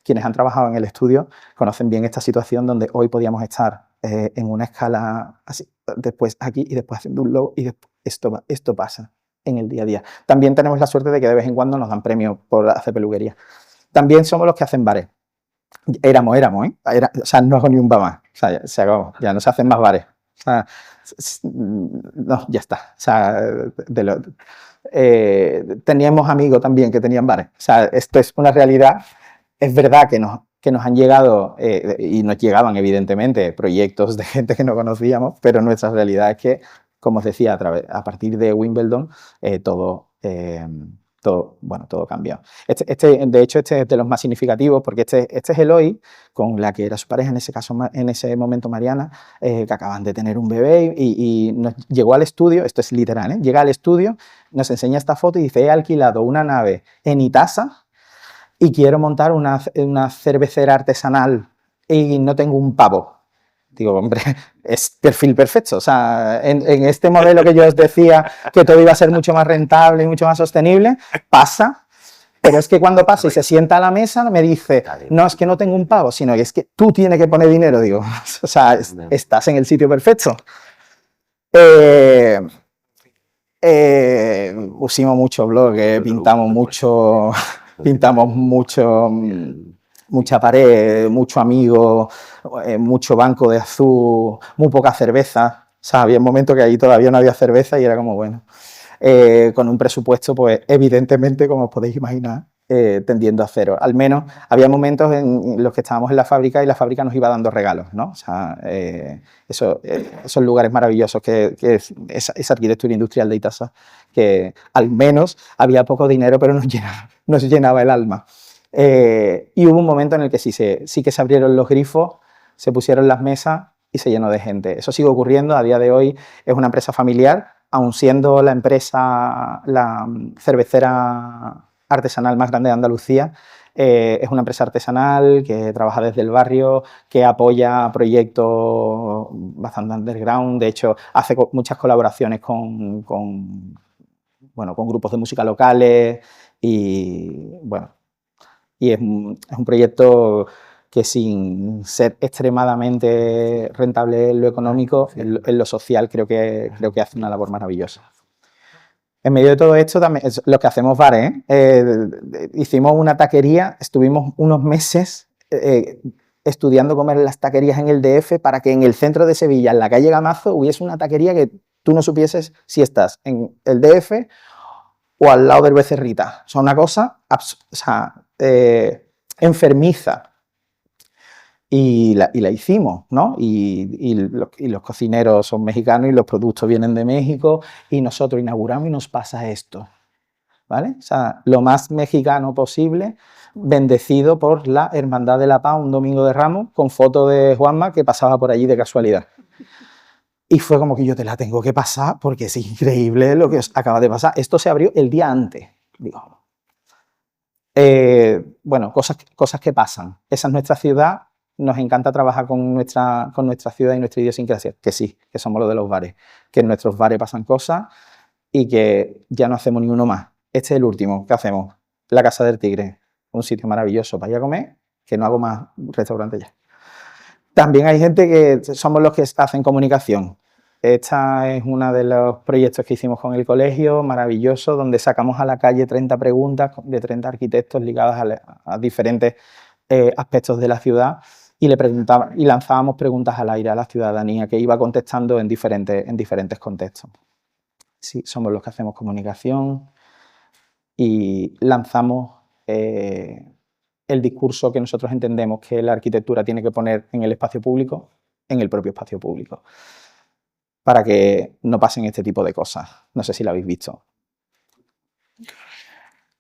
Quienes han trabajado en el estudio conocen bien esta situación donde hoy podíamos estar en una escala así, después aquí y después haciendo un logo y después esto pasa en el día a día. También tenemos la suerte de que de vez en cuando nos dan premios por hacer peluquería. También somos los que hacen bares. Éramos, ¿eh? O sea, no hago ni un bar más. O sea, se acabó. Ya no se hacen más bares. O sea, no, ya está. O sea, teníamos amigos también que tenían bares. O sea, esto es una realidad. Es verdad que nos han llegado, y nos llegaban evidentemente, proyectos de gente que no conocíamos, pero nuestra realidad es que, como os decía, a partir de Wimbledon, todo cambió. De hecho, este es de los más significativos, porque este es Eloy, con la que era su pareja, en ese caso, en ese momento Mariana, que acaban de tener un bebé, y nos llegó al estudio, esto es literal, llega al estudio, nos enseña esta foto y dice, he alquilado una nave en Itasa, y quiero montar una cervecera artesanal y no tengo un pavo. Digo, hombre, es perfil perfecto. O sea, en este modelo que yo os decía que todo iba a ser mucho más rentable y mucho más sostenible, pasa. Pero es que cuando pasa y se sienta a la mesa, me dice, no, es que no tengo un pavo, sino que es que tú tienes que poner dinero. Digo, o sea, estás en el sitio perfecto. Pusimos mucho blog, pintamos mucho, mucha pared, mucho amigo, mucho banco de azul, muy poca cerveza. O sea, había un momento que ahí todavía no había cerveza y era como, bueno, con un presupuesto, pues evidentemente, como os podéis imaginar, tendiendo a cero. Al menos había momentos en los que estábamos en la fábrica y la fábrica nos iba dando regalos, ¿no? O sea, esos lugares maravillosos que es esa arquitectura industrial de Itasa, que al menos había poco dinero, pero nos llenaba el alma. Y hubo un momento en el que sí que se abrieron los grifos, se pusieron las mesas y se llenó de gente. Eso sigue ocurriendo, a día de hoy es una empresa familiar, aun siendo la cervecera artesanal más grande de Andalucía. Es una empresa artesanal que trabaja desde el barrio, que apoya proyectos bastante underground. De hecho, hace muchas colaboraciones con grupos de música locales y, bueno, y es un proyecto que, sin ser extremadamente rentable en lo económico, en lo social creo que hace una labor maravillosa. En medio de todo esto, también es lo que hacemos bares, hicimos una taquería, estuvimos unos meses estudiando comer en las taquerías en el DF para que en el centro de Sevilla, en la calle Gamazo, hubiese una taquería que tú no supieses si estás en el DF o al lado del Becerrita. O sea, una cosa enfermiza. Y la hicimos, ¿no? Y los cocineros son mexicanos y los productos vienen de México y nosotros inauguramos y nos pasa esto, ¿vale? O sea, lo más mexicano posible, bendecido por la Hermandad de la Paz un domingo de Ramos, con foto de Juanma que pasaba por allí de casualidad. Y fue como que yo te la tengo que pasar porque es increíble lo que os acaba de pasar. Esto se abrió el día antes, digo. Bueno, cosas que pasan. Esa es nuestra ciudad. Nos encanta trabajar con nuestra ciudad y nuestra idiosincrasia, que sí, que somos los de los bares, que en nuestros bares pasan cosas y que ya no hacemos ni uno más. Este es el último que hacemos, la Casa del Tigre, un sitio maravilloso para ir a comer, que no hago más restaurantes ya. También hay gente que somos los que hacen comunicación. Esta es uno de los proyectos que hicimos con el colegio, maravilloso, donde sacamos a la calle 30 preguntas de 30 arquitectos ligados a diferentes aspectos de la ciudad y lanzábamos preguntas al aire a la ciudadanía que iba contestando en diferentes contextos. Sí, somos los que hacemos comunicación y lanzamos el discurso que nosotros entendemos que la arquitectura tiene que poner en el espacio público, en el propio espacio público, para que no pasen este tipo de cosas. No sé si lo habéis visto.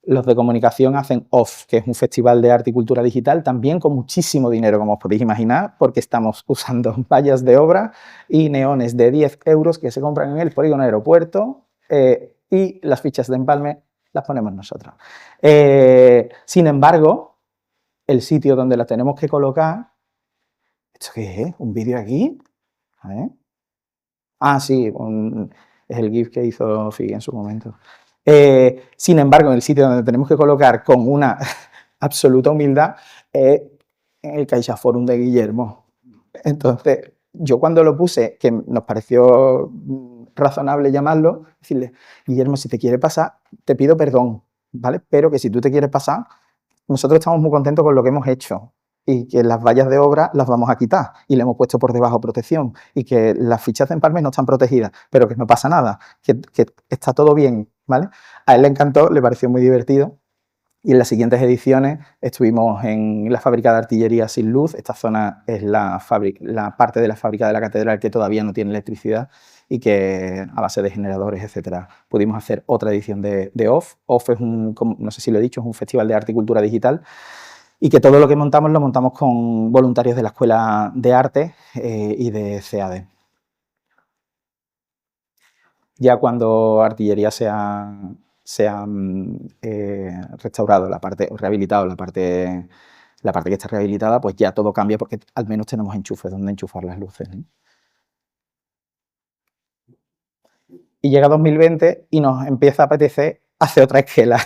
Los de comunicación hacen OFF, que es un festival de arte y cultura digital, también con muchísimo dinero, como os podéis imaginar, porque estamos usando vallas de obra y neones de 10 euros que se compran en el polígono aeropuerto y las fichas de empalme las ponemos nosotros. Sin embargo, el sitio donde las tenemos que colocar... ¿Esto qué es? ¿Un vídeo aquí? A ver. Ah, sí, es el GIF que hizo Figui en su momento. Sin embargo, en el sitio donde tenemos que colocar con una absoluta humildad es en el CaixaForum de Guillermo. Entonces, yo cuando lo puse, que nos pareció razonable llamarlo, decirle, Guillermo, si te quiere pasar, te pido perdón, ¿vale? Pero que si tú te quieres pasar, nosotros estamos muy contentos con lo que hemos hecho y que las vallas de obra las vamos a quitar y le hemos puesto por debajo protección y que las fichas de empalme no están protegidas, pero que no pasa nada, que está todo bien, ¿vale? A él le encantó, le pareció muy divertido y en las siguientes ediciones estuvimos en la fábrica de artillería sin luz. Esta zona es la parte de la fábrica de la catedral que todavía no tiene electricidad y que a base de generadores, etcétera, pudimos hacer otra edición de OFF. OFF es no sé si lo he dicho, es un festival de arte y cultura digital y que todo lo que montamos lo montamos con voluntarios de la Escuela de Arte y de CAD. Ya cuando artillería se ha restaurado la parte, rehabilitado la parte que está rehabilitada, pues ya todo cambia porque al menos tenemos enchufes donde enchufar las luces, ¿no? Y llega 2020 y nos empieza a apetecer hacer otra esquela.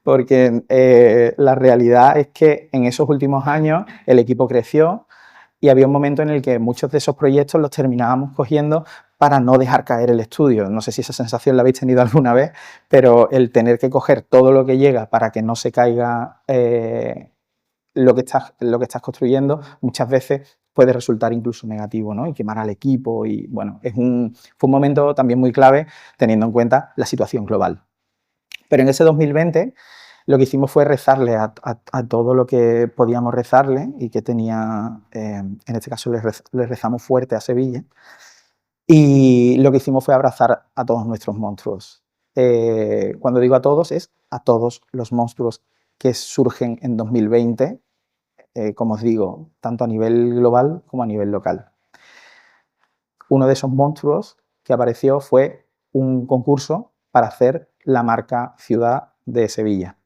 Porque la realidad es que en esos últimos años el equipo creció y había un momento en el que muchos de esos proyectos los terminábamos cogiendo para no dejar caer el estudio. No sé si esa sensación la habéis tenido alguna vez, pero el tener que coger todo lo que llega para que no se caiga lo que estás construyendo, muchas veces puede resultar incluso negativo, ¿no? Y quemar al equipo. Y bueno, fue un momento también muy clave teniendo en cuenta la situación global. Pero en ese 2020 lo que hicimos fue rezarle a todo lo que podíamos rezarle y que tenía, en este caso le rezamos fuerte a Sevilla, y lo que hicimos fue abrazar a todos nuestros monstruos. Cuando digo a todos, es a todos los monstruos que surgen en 2020, como os digo, tanto a nivel global como a nivel local. Uno de esos monstruos que apareció fue un concurso para hacer la marca ciudad de Sevilla.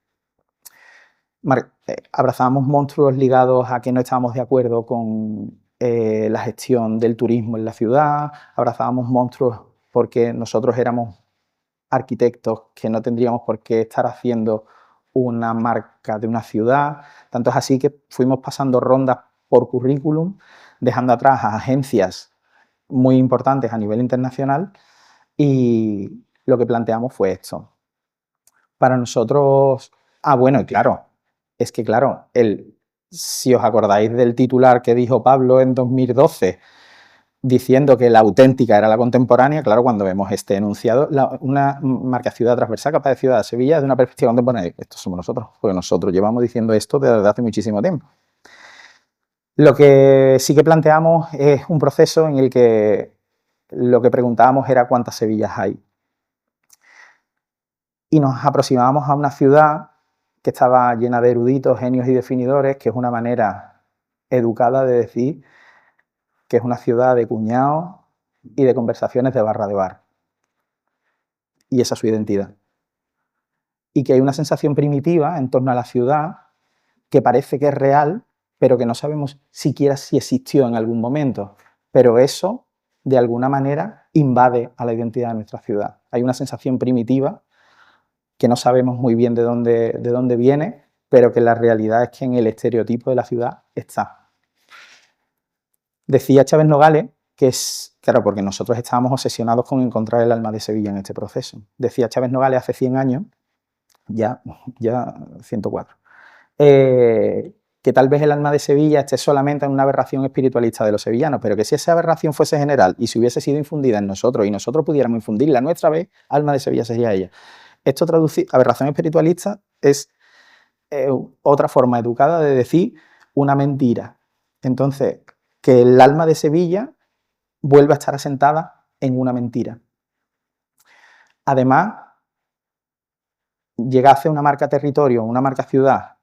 Abrazábamos monstruos ligados a que no estábamos de acuerdo con la gestión del turismo en la ciudad, abrazábamos monstruos porque nosotros éramos arquitectos que no tendríamos por qué estar haciendo una marca de una ciudad. Tanto es así que fuimos pasando rondas por currículum, dejando atrás a agencias muy importantes a nivel internacional, y lo que planteamos fue esto. Para nosotros... bueno, y claro, es que claro, si os acordáis del titular que dijo Pablo en 2012, diciendo que la auténtica era la contemporánea, claro, cuando vemos este enunciado, una marca ciudad transversal capaz de ciudad de Sevilla desde una perspectiva contemporánea, estos somos nosotros, porque nosotros llevamos diciendo esto desde hace muchísimo tiempo. Lo que sí que planteamos es un proceso en el que lo que preguntábamos era cuántas Sevillas hay. Y nos aproximábamos a una ciudad que estaba llena de eruditos, genios y definidores, que es una manera educada de decir que es una ciudad de cuñados y de conversaciones de barra de bar. Y esa es su identidad. Y que hay una sensación primitiva en torno a la ciudad que parece que es real, pero que no sabemos siquiera si existió en algún momento. Pero eso, de alguna manera, invade a la identidad de nuestra ciudad. Hay una sensación primitiva que no sabemos muy bien de dónde viene, pero que la realidad es que en el estereotipo de la ciudad está. Decía Chávez Nogales que es, claro, porque nosotros estábamos obsesionados con encontrar el alma de Sevilla en este proceso. Decía Chávez Nogales hace 100 años, ya 104, que tal vez el alma de Sevilla esté solamente en una aberración espiritualista de los sevillanos, pero que si esa aberración fuese general y si hubiese sido infundida en nosotros y nosotros pudiéramos infundirla nuestra vez, alma de Sevilla sería ella. Esto aberración espiritualista es otra forma educada de decir una mentira. Entonces, que el alma de Sevilla vuelva a estar asentada en una mentira. Además, llegase una marca territorio, una marca ciudad,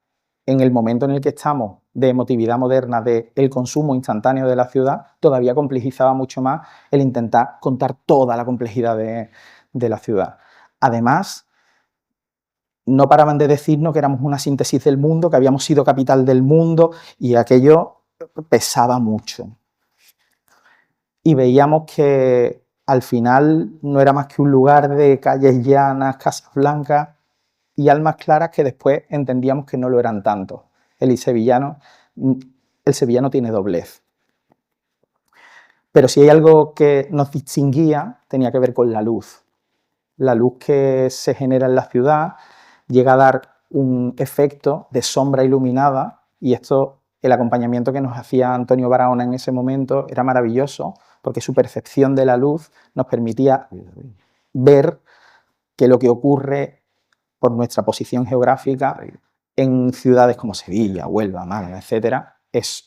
en el momento en el que estamos de emotividad moderna, del consumo instantáneo de la ciudad, todavía complejizaba mucho más el intentar contar toda la complejidad de la ciudad. Además, no paraban de decirnos que éramos una síntesis del mundo, que habíamos sido capital del mundo, y aquello pesaba mucho. Y veíamos que al final no era más que un lugar de calles llanas, casas blancas y almas claras que después entendíamos que no lo eran tanto. El sevillano tiene doblez. Pero si hay algo que nos distinguía, tenía que ver con la luz. La luz que se genera en la ciudad llega a dar un efecto de sombra iluminada, y esto, el acompañamiento que nos hacía Antonio Barahona en ese momento era maravilloso, porque su percepción de la luz nos permitía ver que lo que ocurre por nuestra posición geográfica en ciudades como Sevilla, Huelva, Málaga, etcétera, es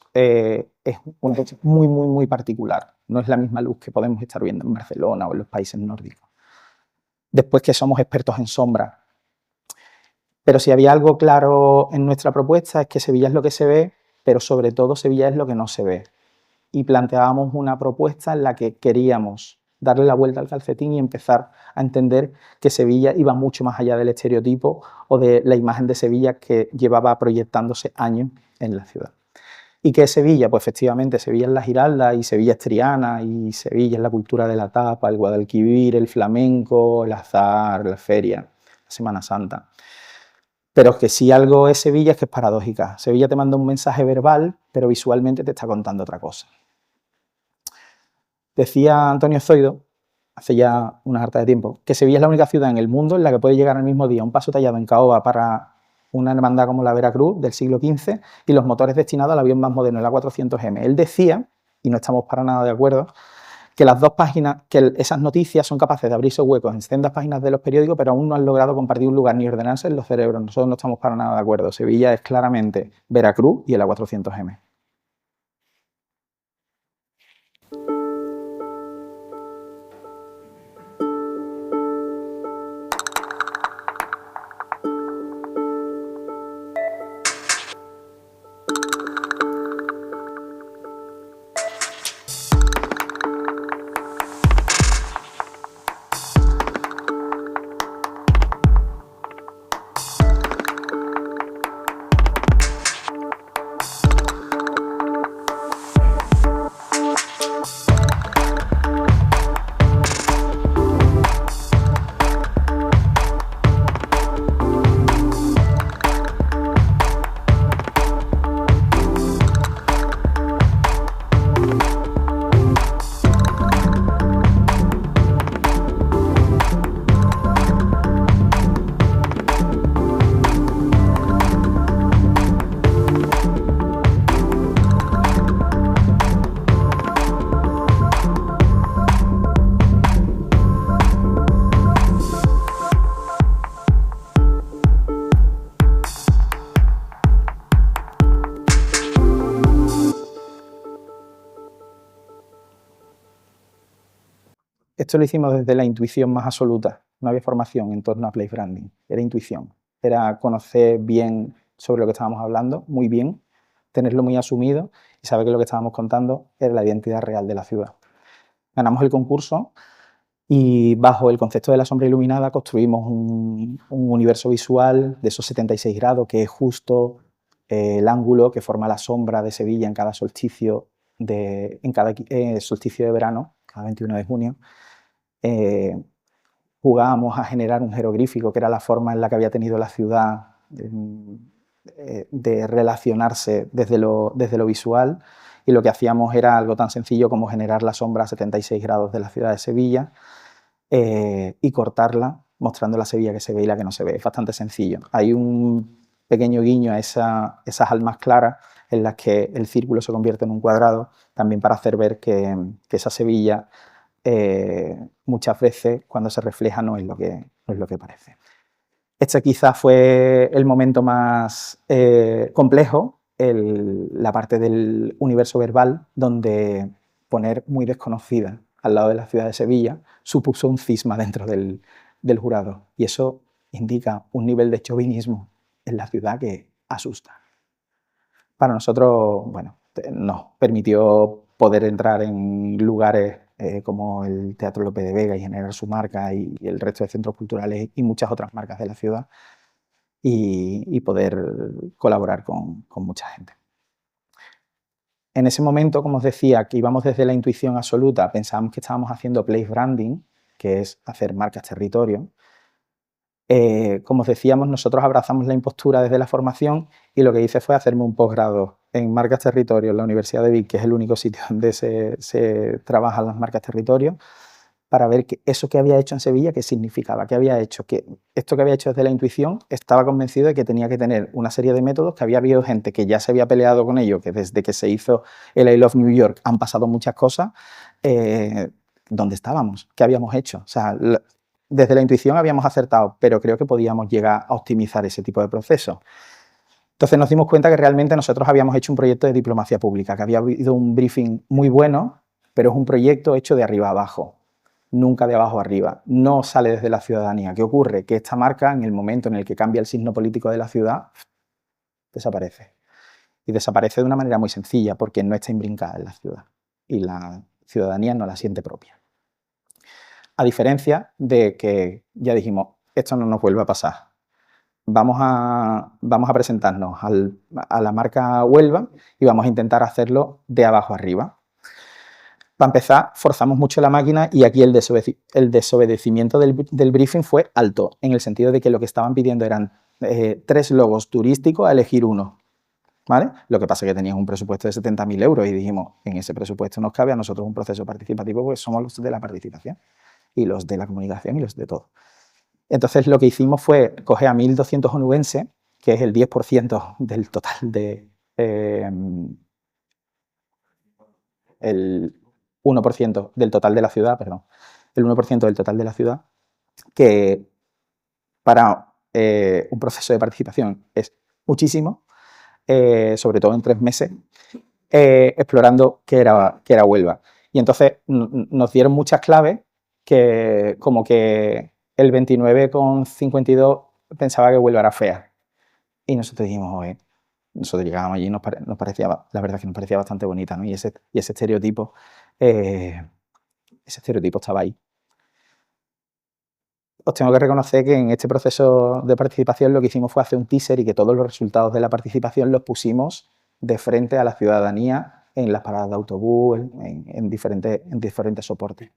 un hecho muy, muy, muy particular. No es la misma luz que podemos estar viendo en Barcelona o en los países nórdicos. Después que somos expertos en sombra. Pero si había algo claro en nuestra propuesta es que Sevilla es lo que se ve, pero sobre todo Sevilla es lo que no se ve. Y planteábamos una propuesta en la que queríamos darle la vuelta al calcetín y empezar a entender que Sevilla iba mucho más allá del estereotipo o de la imagen de Sevilla que llevaba proyectándose años en la ciudad. ¿Y qué es Sevilla? Pues efectivamente Sevilla es la Giralda y Sevilla es Triana y Sevilla es la cultura de la tapa, el Guadalquivir, el flamenco, el azar, la feria, la Semana Santa. Pero que si algo es Sevilla es que es paradójica. Sevilla te manda un mensaje verbal, pero visualmente te está contando otra cosa. Decía Antonio Zoido, hace ya una harta de tiempo, que Sevilla es la única ciudad en el mundo en la que puede llegar al mismo día un paso tallado en caoba para una hermandad como la Veracruz del siglo XV y los motores destinados al avión más moderno, el A400M. Él decía, y no estamos para nada de acuerdo, que las dos páginas, que esas noticias son capaces de abrirse huecos en sendas páginas de los periódicos, pero aún no han logrado compartir un lugar ni ordenarse en los cerebros. Nosotros no estamos para nada de acuerdo. Sevilla es claramente Veracruz y el A400M. Esto lo hicimos desde la intuición más absoluta. No había formación en torno a place branding, era intuición. Era conocer bien sobre lo que estábamos hablando, muy bien, tenerlo muy asumido y saber que lo que estábamos contando era la identidad real de la ciudad. Ganamos el concurso y bajo el concepto de la sombra iluminada construimos un universo visual de esos 76 grados, que es justo el ángulo que forma la sombra de Sevilla en cada solsticio de verano, cada 21 de junio. Jugábamos a generar un jeroglífico, que era la forma en la que había tenido la ciudad de relacionarse desde lo visual, y lo que hacíamos era algo tan sencillo como generar la sombra a 76 grados de la ciudad de Sevilla y cortarla, mostrando la Sevilla que se ve y la que no se ve. Es bastante sencillo. Hay un pequeño guiño a esas almas claras en las que el círculo se convierte en un cuadrado, también para hacer ver que esa Sevilla muchas veces cuando se refleja no es lo que parece. Este quizás fue el momento más complejo, la parte del universo verbal, donde poner muy desconocida al lado de la ciudad de Sevilla supuso un cisma dentro del jurado. Y eso indica un nivel de chauvinismo en la ciudad que asusta. Para nosotros, bueno, nos permitió poder entrar en lugares como el Teatro Lope de Vega y generar su marca y el resto de centros culturales y muchas otras marcas de la ciudad y poder colaborar con mucha gente. En ese momento, como os decía, que íbamos desde la intuición absoluta, pensábamos que estábamos haciendo place branding, que es hacer marcas territorio. Como os decíamos, nosotros abrazamos la impostura desde la formación y lo que hice fue hacerme un posgrado en marcas territorio en la Universidad de Vic, que es el único sitio donde se trabajan las marcas territorio, para ver eso que había hecho en Sevilla, qué significaba, qué había hecho, que esto que había hecho desde la intuición, estaba convencido de que tenía que tener una serie de métodos, que había habido gente que ya se había peleado con ello, que desde que se hizo el I Love New York han pasado muchas cosas. ¿Dónde estábamos? ¿Qué habíamos hecho? O sea, desde la intuición habíamos acertado, pero creo que podíamos llegar a optimizar ese tipo de procesos. Entonces nos dimos cuenta que realmente nosotros habíamos hecho un proyecto de diplomacia pública, que había habido un briefing muy bueno, pero es un proyecto hecho de arriba a abajo, nunca de abajo a arriba. No sale desde la ciudadanía. ¿Qué ocurre? Que esta marca, en el momento en el que cambia el signo político de la ciudad, desaparece. Y desaparece de una manera muy sencilla, porque no está imbrincada en la ciudad. Y la ciudadanía no la siente propia. A diferencia de que ya dijimos, esto no nos vuelve a pasar. Vamos a presentarnos a la marca Huelva y vamos a intentar hacerlo de abajo arriba. Para empezar, forzamos mucho la máquina y aquí el desobedecimiento del briefing fue alto, en el sentido de que lo que estaban pidiendo eran 3 logos turísticos a elegir uno. ¿Vale? Lo que pasa es que tenían un presupuesto de 70.000 euros y dijimos, en ese presupuesto nos cabe a nosotros un proceso participativo, porque somos los de la participación y los de la comunicación y los de todo. Entonces lo que hicimos fue coger a 1.200 onubenses, que es el 10% del total de... el 1% del total de la ciudad, perdón, el 1% del total de la ciudad, que para un proceso de participación es muchísimo, sobre todo en 3 meses, explorando qué era Huelva. Y entonces nos dieron muchas claves, como que el 29,52 pensaba que Huelva era fea. Y nosotros dijimos, oye, nosotros llegábamos allí y nos parecía, la verdad es que nos parecía bastante bonita, ¿no? Y ese estereotipo estaba ahí. Os tengo que reconocer que en este proceso de participación lo que hicimos fue hacer un teaser y que todos los resultados de la participación los pusimos de frente a la ciudadanía en las paradas de autobús, en diferentes soportes.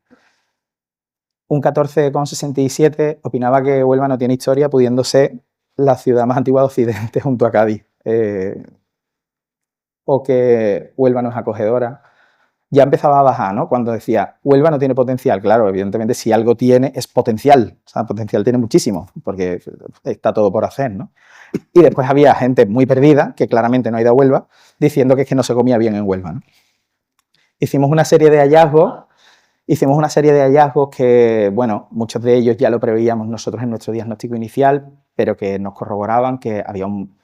Un 14,67 opinaba que Huelva no tiene historia, pudiendo ser la ciudad más antigua de Occidente junto a Cádiz. O que Huelva no es acogedora. Ya empezaba a bajar, ¿no? Cuando decía, Huelva no tiene potencial. Claro, evidentemente, si algo tiene, es potencial. O sea, potencial tiene muchísimo, porque está todo por hacer, ¿no? Y después había gente muy perdida, que claramente no ha ido a Huelva, diciendo que es que no se comía bien en Huelva, ¿no? Hicimos una serie de hallazgos que, bueno, muchos de ellos ya lo preveíamos nosotros en nuestro diagnóstico inicial, pero que nos corroboraban que había un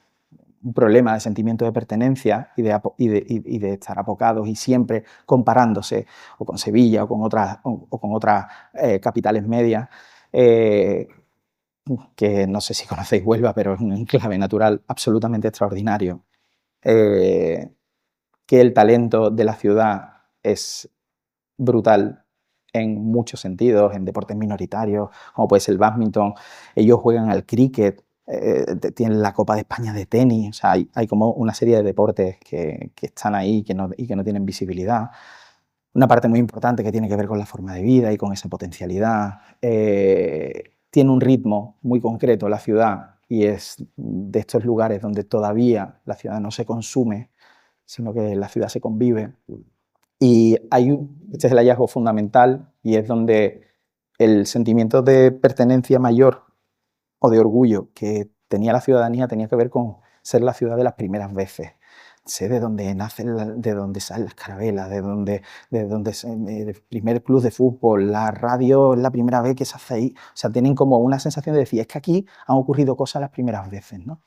problema de sentimiento de pertenencia y de estar apocados y siempre comparándose o con Sevilla o con otras capitales medias, que no sé si conocéis Huelva, pero es un enclave natural absolutamente extraordinario, que el talento de la ciudad es brutal en muchos sentidos, en deportes minoritarios, como puede ser el bádminton. Ellos juegan al cricket, tienen la Copa de España de tenis, o sea, hay como una serie de deportes que están ahí y que no tienen visibilidad. Una parte muy importante que tiene que ver con la forma de vida y con esa potencialidad. Tiene un ritmo muy concreto la ciudad y es de estos lugares donde todavía la ciudad no se consume sino que en la ciudad se convive. Y este es el hallazgo fundamental y es donde el sentimiento de pertenencia mayor o de orgullo que tenía la ciudadanía tenía que ver con ser la ciudad de las primeras veces. Sé de dónde nace, de dónde salen las carabelas, de dónde el primer club de fútbol, la radio es la primera vez que se hace ahí. O sea, tienen como una sensación de decir, es que aquí han ocurrido cosas las primeras veces, ¿no?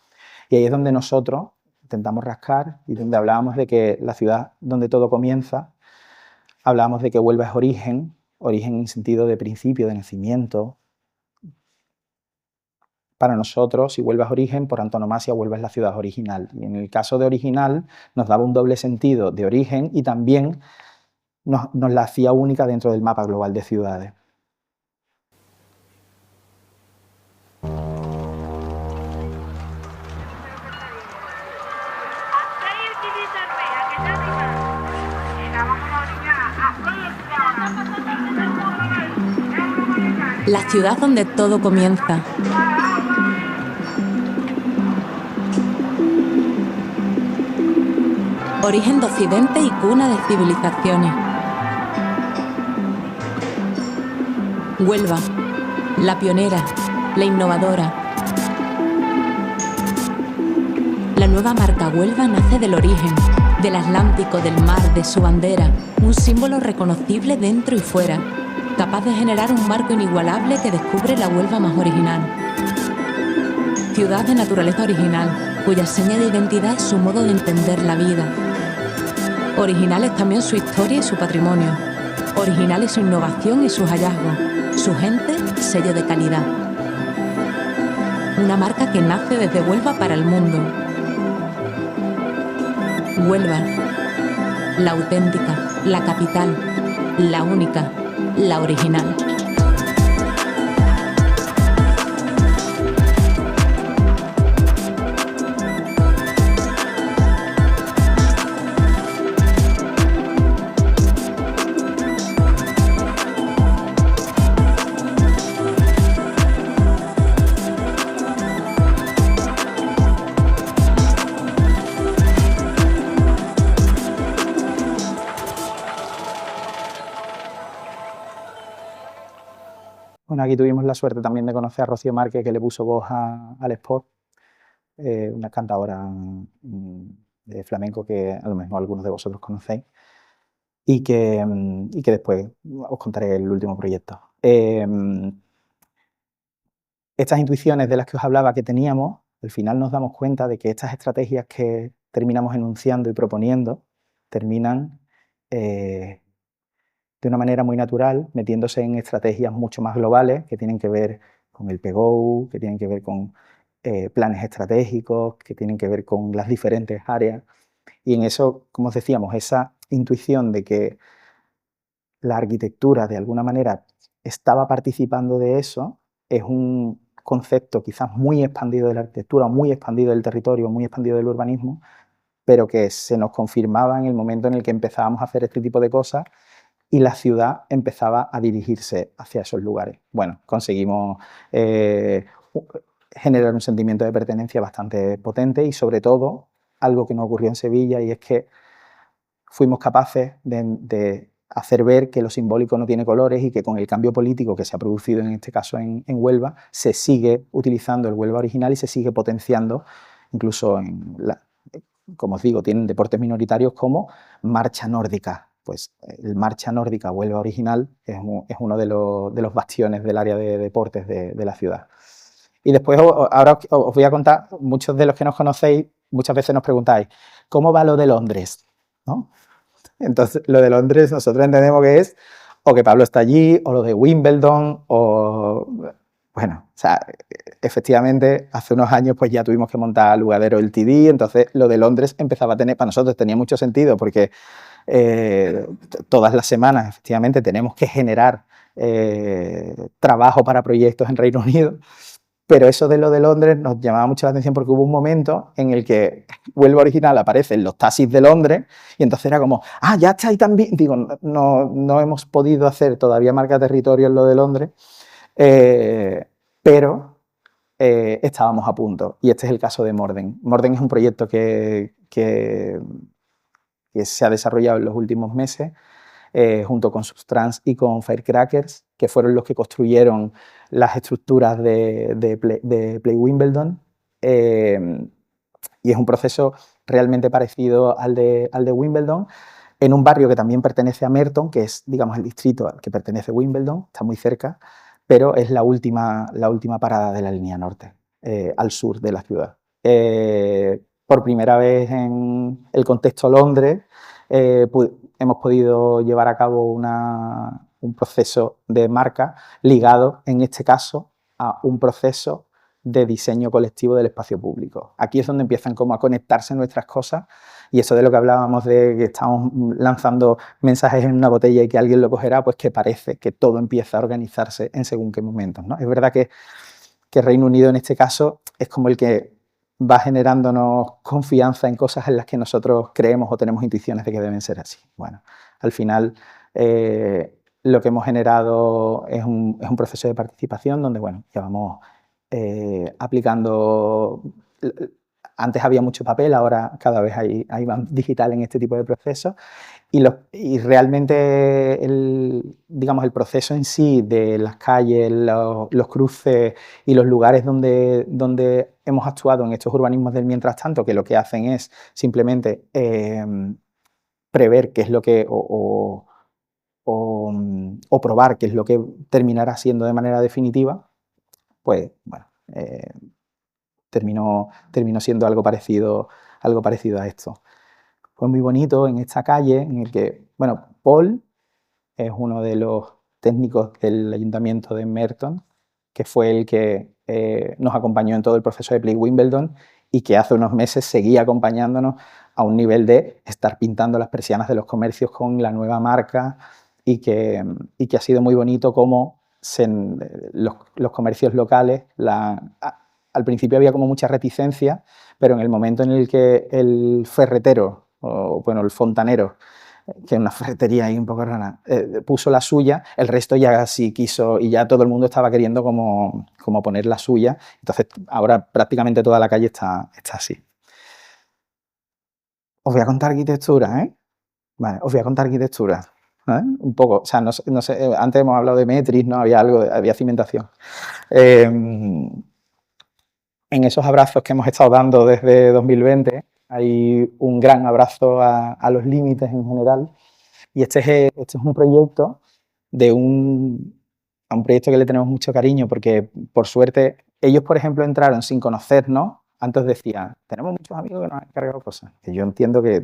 Y ahí es donde nosotros intentamos rascar y donde hablábamos de que la ciudad donde todo comienza, hablábamos de que Huelva es origen en sentido de principio, de nacimiento. Para nosotros, si Huelva es origen, por antonomasia Huelva es la ciudad original. Y en el caso de original nos daba un doble sentido de origen y también nos la hacía única dentro del mapa global de ciudades. La ciudad donde todo comienza. Origen de Occidente y cuna de civilizaciones. Huelva, la pionera, la innovadora. La nueva marca Huelva nace del origen, del Atlántico, del mar, de su bandera, un símbolo reconocible dentro y fuera, capaz de generar un marco inigualable que descubre la Huelva más original. Ciudad de naturaleza original, cuya seña de identidad es su modo de entender la vida. Original es también su historia y su patrimonio. Original es su innovación y sus hallazgos. Su gente, sello de calidad. Una marca que nace desde Huelva para el mundo. Huelva, la auténtica, la capital, la única, la original. Bueno, aquí tuvimos la suerte también de conocer a Rocío Márquez, que le puso voz al Sport, una cantadora de flamenco que a lo mejor algunos de vosotros conocéis y que después os contaré el último proyecto. Estas intuiciones de las que os hablaba que teníamos, al final nos damos cuenta de que estas estrategias que terminamos enunciando y proponiendo terminan de una manera muy natural, metiéndose en estrategias mucho más globales que tienen que ver con el PGO, que tienen que ver con planes estratégicos, que tienen que ver con las diferentes áreas. Y en eso, como os decíamos, esa intuición de que la arquitectura de alguna manera estaba participando de eso, es un concepto quizás muy expandido de la arquitectura, muy expandido del territorio, muy expandido del urbanismo, pero que se nos confirmaba en el momento en el que empezábamos a hacer este tipo de cosas y la ciudad empezaba a dirigirse hacia esos lugares. Bueno, conseguimos generar un sentimiento de pertenencia bastante potente y sobre todo algo que no ocurrió en Sevilla, y es que fuimos capaces de hacer ver que lo simbólico no tiene colores y que con el cambio político que se ha producido en este caso en Huelva, se sigue utilizando el Huelva original y se sigue potenciando, incluso como os digo, tienen deportes minoritarios como marcha nórdica. Pues el marcha nórdica Huelva original es uno de los bastiones del área de deportes de la ciudad. Y después ahora os voy a contar, muchos de los que nos conocéis muchas veces nos preguntáis, ¿cómo va lo de Londres? ¿No? Entonces, lo de Londres nosotros entendemos que es o que Pablo está allí, o lo de Wimbledon, o... Bueno, o sea, efectivamente, hace unos años pues ya tuvimos que montar Lugadero LTD, entonces lo de Londres empezaba a tener, para nosotros tenía mucho sentido, porque todas las semanas, efectivamente, tenemos que generar trabajo para proyectos en Reino Unido, pero eso de lo de Londres nos llamaba mucho la atención porque hubo un momento en el que Huelva original aparece en los taxis de Londres y entonces era como, ah, ya está ahí también. Digo, no hemos podido hacer todavía marca territorio en lo de Londres, pero estábamos a punto. Y este es el caso de Morden. Morden es un proyecto que que se ha desarrollado en los últimos meses, junto con Subtrans y con Firecrackers, que fueron los que construyeron las estructuras de Play Wimbledon. Y es un proceso realmente parecido al de Wimbledon, en un barrio que también pertenece a Merton, que es, digamos, el distrito al que pertenece Wimbledon, está muy cerca, pero es la última parada de la línea norte, al sur de la ciudad. Por primera vez en el contexto Londres, hemos podido llevar a cabo un proceso de marca ligado, en este caso, a un proceso de diseño colectivo del espacio público. Aquí es donde empiezan como a conectarse nuestras cosas, y eso de lo que hablábamos de que estamos lanzando mensajes en una botella y que alguien lo cogerá, pues que parece que todo empieza a organizarse en según qué momentos, ¿no? Es verdad que Reino Unido en este caso es como el que va generándonos confianza en cosas en las que nosotros creemos o tenemos intuiciones de que deben ser así. Bueno, al final lo que hemos generado es un proceso de participación donde, bueno, llevamos aplicando. Antes había mucho papel, ahora cada vez hay más digital en este tipo de procesos, y realmente digamos, el proceso en sí de las calles, los cruces y los lugares donde hemos actuado en estos urbanismos del mientras tanto, que lo que hacen es simplemente prever qué es lo que o probar qué es lo que terminará siendo de manera definitiva, pues bueno, terminó siendo algo parecido a esto. Fue muy bonito en esta calle en el que, bueno, Paul es uno de los técnicos del Ayuntamiento de Merton, que fue el que nos acompañó en todo el proceso de Play Wimbledon y que hace unos meses seguía acompañándonos a un nivel de estar pintando las persianas de los comercios con la nueva marca, y que ha sido muy bonito cómo los comercios locales, al principio había como mucha reticencia, pero en el momento en el que el ferretero, o bueno, el fontanero, que es una ferretería ahí un poco rara, puso la suya, el resto ya sí quiso, y ya todo el mundo estaba queriendo como poner la suya. Entonces ahora prácticamente toda la calle está así. Os voy a contar arquitectura, ¿eh? Vale, os voy a contar arquitectura, ¿eh? Un poco, o sea, no sé, antes hemos hablado de Metris, ¿no? Había cimentación. En esos abrazos que hemos estado dando desde 2020, hay un gran abrazo a los límites en general, y este es un proyecto a un proyecto que le tenemos mucho cariño, porque por suerte ellos, por ejemplo, entraron sin conocernos. Antes decían, tenemos muchos amigos que nos han encargado cosas, que yo entiendo que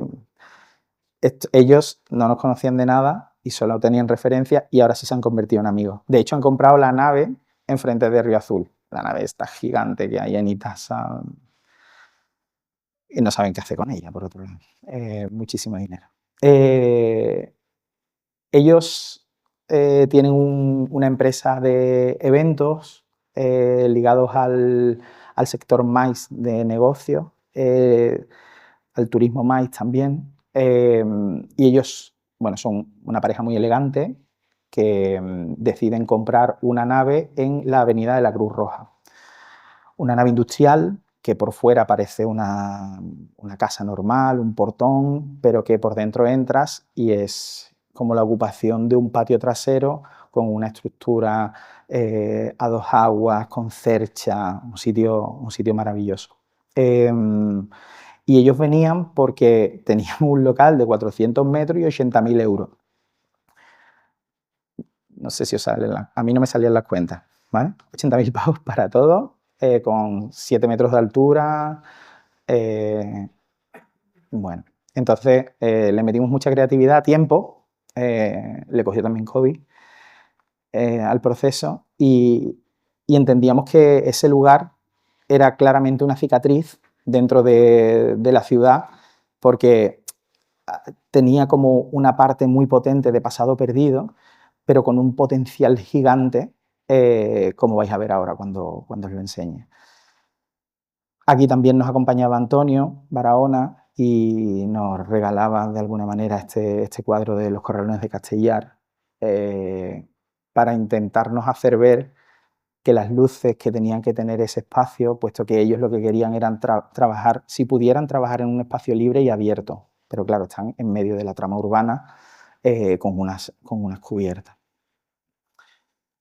ellos no nos conocían de nada y solo tenían referencia, y ahora sí se han convertido en amigos. De hecho, han comprado la nave enfrente de Río Azul, la nave esta gigante que hay en Itasa, y no saben qué hacer con ella, por otro lado. Muchísimo dinero. Ellos tienen una empresa de eventos ligados al sector MICE de negocio, al turismo MICE también, y ellos, bueno, son una pareja muy elegante que deciden comprar una nave en la Avenida de la Cruz Roja. Una nave industrial que por fuera parece una casa normal, un portón, pero que por dentro entras y es como la ocupación de un patio trasero con una estructura a dos aguas, con cercha, un sitio maravilloso. Y ellos venían porque teníamos un local de 400 metros y 80.000 euros. No sé si os sale, a mí no me salían las cuentas, ¿vale? 80.000 pavos para todo, con 7 metros de altura. Bueno, entonces le metimos mucha creatividad, tiempo, le cogió también COVID al proceso, y entendíamos que ese lugar era claramente una cicatriz dentro de la ciudad, porque tenía como una parte muy potente de pasado perdido, pero con un potencial gigante, como vais a ver ahora cuando os lo enseñe. Aquí también nos acompañaba Antonio Barahona y nos regalaba de alguna manera este cuadro de los Corralones de Castellar, para intentarnos hacer ver que las luces que tenían que tener ese espacio, puesto que ellos lo que querían era trabajar, si pudieran, trabajar en un espacio libre y abierto. pero claro, están en medio de la trama urbana con unas cubiertas.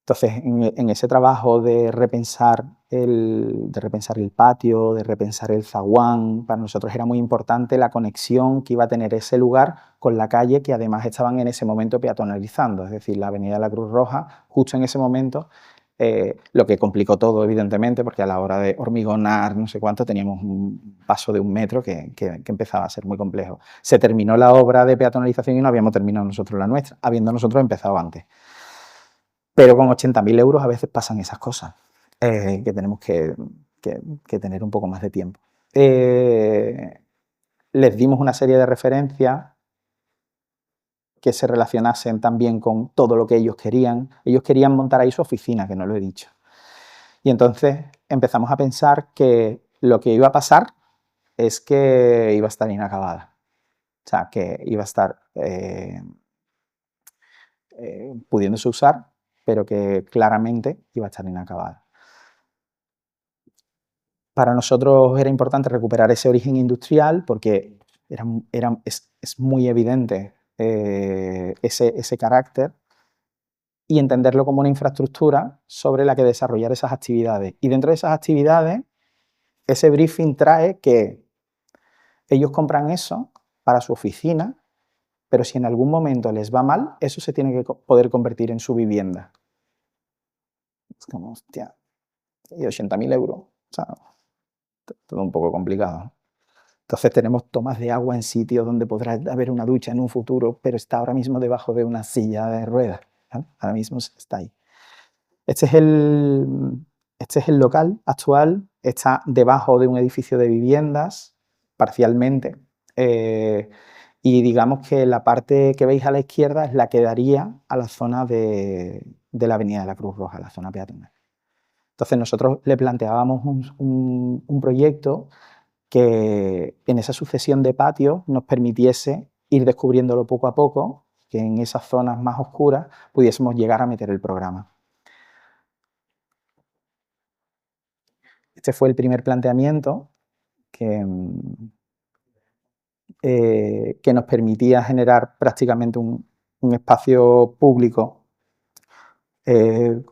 Entonces, en ese trabajo de repensar el patio, de repensar el zaguán, para nosotros era muy importante la conexión que iba a tener ese lugar con la calle, que además estaban en ese momento peatonalizando, es decir, la avenida de la Cruz Roja, justo en ese momento, lo que complicó todo, evidentemente, porque a la hora de hormigonar, no sé cuánto, teníamos un paso de 1 metro que empezaba a ser muy complejo. Se terminó la obra de peatonalización y no habíamos terminado nosotros la nuestra, habiendo nosotros empezado antes. Pero con 80.000 euros a veces pasan esas cosas, que tenemos que tener un poco más de tiempo. Les dimos una serie de referencias que se relacionasen también con todo lo que ellos querían. Ellos querían montar ahí su oficina, que no lo he dicho. Y entonces empezamos a pensar que lo que iba a pasar es que iba a estar inacabada. O sea, que iba a estar pudiéndose usar, pero que claramente iba a estar inacabada. Para nosotros era importante recuperar ese origen industrial porque es muy evidente ese carácter y entenderlo como una infraestructura sobre la que desarrollar esas actividades. Y dentro de esas actividades, ese briefing trae que ellos compran eso para su oficina, pero si en algún momento les va mal, eso se tiene que poder convertir en su vivienda. Es como, hostia, y 80.000 euros, o sea, todo un poco complicado. Entonces tenemos tomas de agua en sitios donde podrá haber una ducha en un futuro, pero está ahora mismo debajo de una silla de ruedas. ¿Vale? Ahora mismo está ahí. Este es el local actual, está debajo de un edificio de viviendas, parcialmente, y digamos que la parte que veis a la izquierda es la que daría a la zona de la avenida de la Cruz Roja, la zona peatonal. Entonces nosotros le planteábamos un proyecto que en esa sucesión de patios nos permitiese ir descubriéndolo poco a poco, que en esas zonas más oscuras pudiésemos llegar a meter el programa. Este fue el primer planteamiento que nos permitía generar prácticamente un espacio público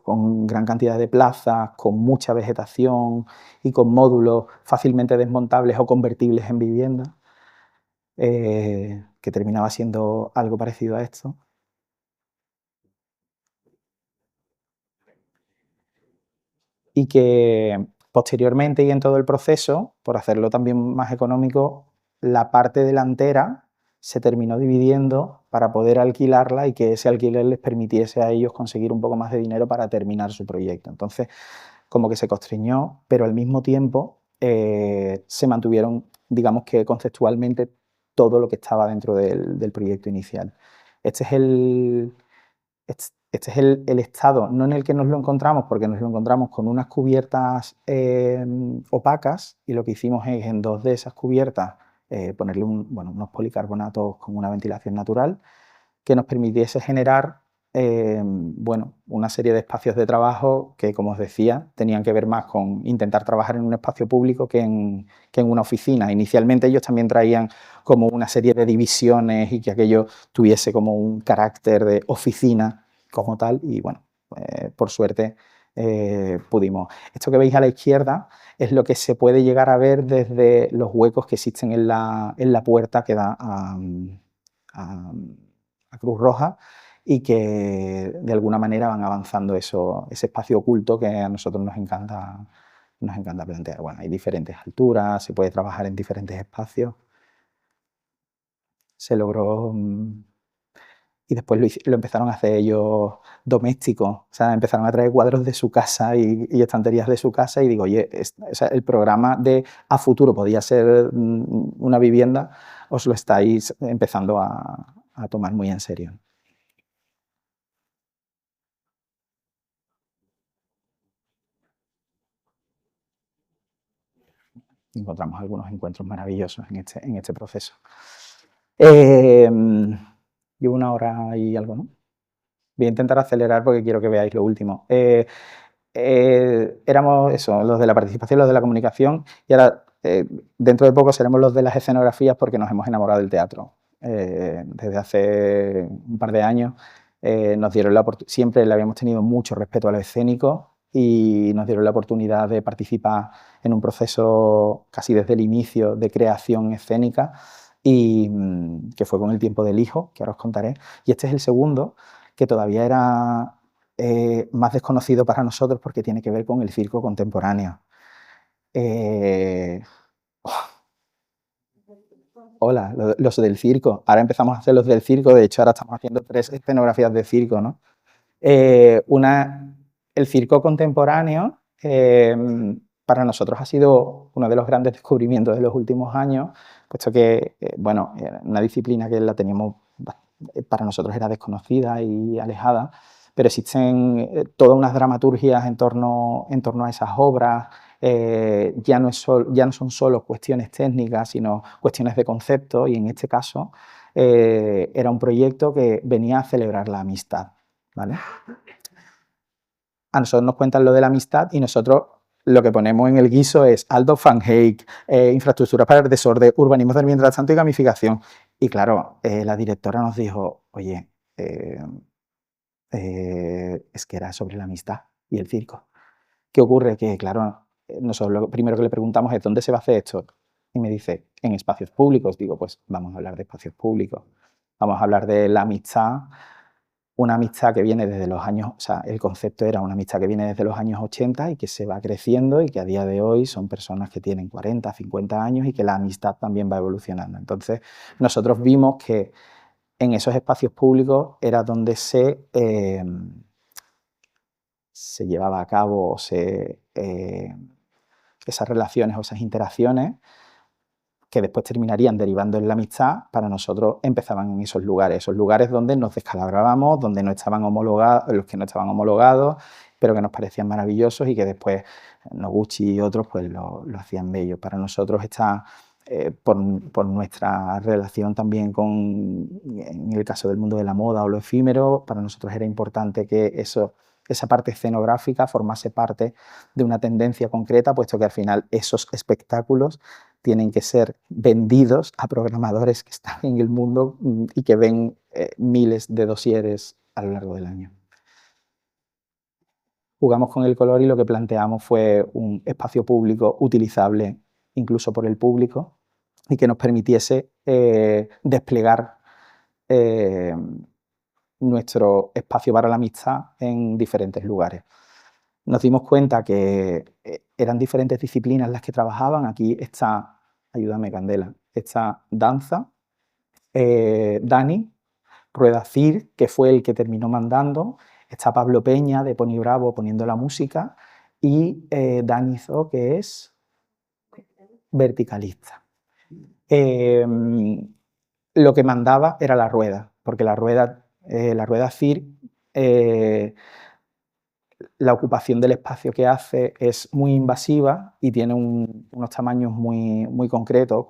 con gran cantidad de plazas, con mucha vegetación y con módulos fácilmente desmontables o convertibles en vivienda, que terminaba siendo algo parecido a esto. Y que posteriormente y en todo el proceso, por hacerlo también más económico, la parte delantera se terminó dividiendo para poder alquilarla y que ese alquiler les permitiese a ellos conseguir un poco más de dinero para terminar su proyecto. Entonces, como que se constreñó, pero al mismo tiempo se mantuvieron, digamos que conceptualmente, todo lo que estaba dentro del proyecto inicial. Este es el estado, no en el que nos lo encontramos, porque nos lo encontramos con unas cubiertas opacas, y lo que hicimos es en 2 de esas cubiertas ponerle unos policarbonatos con una ventilación natural que nos permitiese generar una serie de espacios de trabajo que, como os decía, tenían que ver más con intentar trabajar en un espacio público que en una oficina. Inicialmente ellos también traían como una serie de divisiones y que aquello tuviese como un carácter de oficina como tal, y bueno, por suerte pudimos. Esto que veis a la izquierda es lo que se puede llegar a ver desde los huecos que existen en la puerta que da a Cruz Roja, y que de alguna manera van avanzando ese espacio oculto que a nosotros nos encanta plantear. Bueno, hay diferentes alturas, se puede trabajar en diferentes espacios. Se logró y después lo empezaron a hacer ellos domésticos, o sea, empezaron a traer cuadros de su casa y estanterías de su casa, y digo, oye, el programa de a futuro podía ser una vivienda, os lo estáis empezando a tomar muy en serio. Encontramos algunos encuentros maravillosos en este proceso. Llevo 1 hora y algo, ¿no? Voy a intentar acelerar porque quiero que veáis lo último. Éramos eso, los de la participación, los de la comunicación, y ahora dentro de poco seremos los de las escenografías porque nos hemos enamorado del teatro. Desde hace un par de años nos dieron la oportunidad, siempre le habíamos tenido mucho respeto a lo escénico y nos dieron la oportunidad de participar en un proceso casi desde el inicio de creación escénica y que fue con El tiempo del hijo, que ahora os contaré. Y este es el segundo, que todavía era más desconocido para nosotros porque tiene que ver con el circo contemporáneo. Hola, los del circo. Ahora empezamos a hacer los del circo, de hecho ahora estamos haciendo 3 escenografías de circo, ¿no? El circo contemporáneo para nosotros ha sido uno de los grandes descubrimientos de los últimos años, puesto que, bueno, una disciplina que la teníamos, para nosotros era desconocida y alejada, pero existen todas unas dramaturgias en torno a esas obras. Ya no son solo cuestiones técnicas, sino cuestiones de concepto, y en este caso era un proyecto que venía a celebrar la amistad, ¿vale? A nosotros nos cuentan lo de la amistad y nosotros lo que ponemos en el guiso es Aldous Van Eyck, infraestructura para el desorden, urbanismo del mientras tanto y gamificación. Y claro, la directora nos dijo, oye, es que era sobre la amistad y el circo. ¿Qué ocurre? Que claro, nosotros lo primero que le preguntamos es ¿dónde se va a hacer esto? Y me dice, en espacios públicos. Digo, pues vamos a hablar de espacios públicos. Vamos a hablar de la amistad, una amistad que viene desde los años, o sea, el concepto era una amistad que viene desde los años 80 y que se va creciendo y que a día de hoy son personas que tienen 40, 50 años y que la amistad también va evolucionando. Entonces, nosotros vimos que en esos espacios públicos era donde se llevaba a cabo esas relaciones o esas interacciones que después terminarían derivando en la amistad, para nosotros empezaban en esos lugares donde nos descalabrábamos, donde no estaban homologados, los que no estaban homologados, pero que nos parecían maravillosos y que después Noguchi y otros pues lo hacían bello. Para nosotros está, por nuestra relación también en el caso del mundo de la moda o lo efímero, para nosotros era importante que esa parte escenográfica formase parte de una tendencia concreta, puesto que al final esos espectáculos tienen que ser vendidos a programadores que están en el mundo y que ven miles de dosieres a lo largo del año. Jugamos con el color y lo que planteamos fue un espacio público utilizable incluso por el público y que nos permitiese desplegar nuestro espacio para la amistad en diferentes lugares. Nos dimos cuenta que eran diferentes disciplinas las que trabajaban. Aquí está, ayúdame Candela, está danza, Dani, Rueda Cir, que fue el que terminó mandando, está Pablo Peña de Pony Bravo poniendo la música y Dani Zo, que es verticalista. Lo que mandaba era la rueda, porque la rueda Cir, la ocupación del espacio que hace es muy invasiva y tiene unos tamaños muy, muy concretos.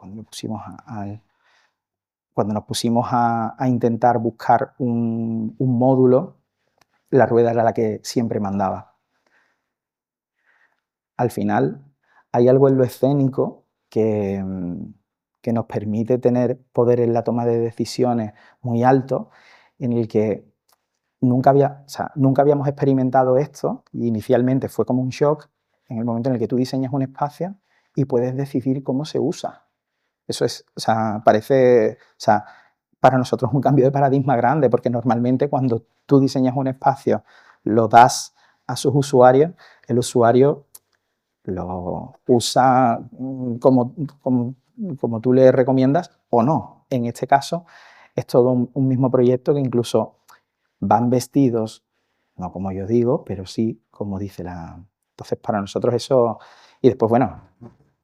Cuando nos pusimos a intentar buscar un módulo, la rueda era la que siempre mandaba. Al final, hay algo en lo escénico que nos permite tener poder en la toma de decisiones muy alto, en el que nunca habíamos experimentado esto y inicialmente fue como un shock en el momento en el que tú diseñas un espacio y puedes decidir cómo se usa. Eso es, para nosotros es un cambio de paradigma grande, porque normalmente cuando tú diseñas un espacio, lo das a sus usuarios, el usuario lo usa como tú le recomiendas o no. En este caso es todo un mismo proyecto que incluso van vestidos, no como yo digo, pero sí como dice la... Entonces para nosotros eso... Y después, bueno,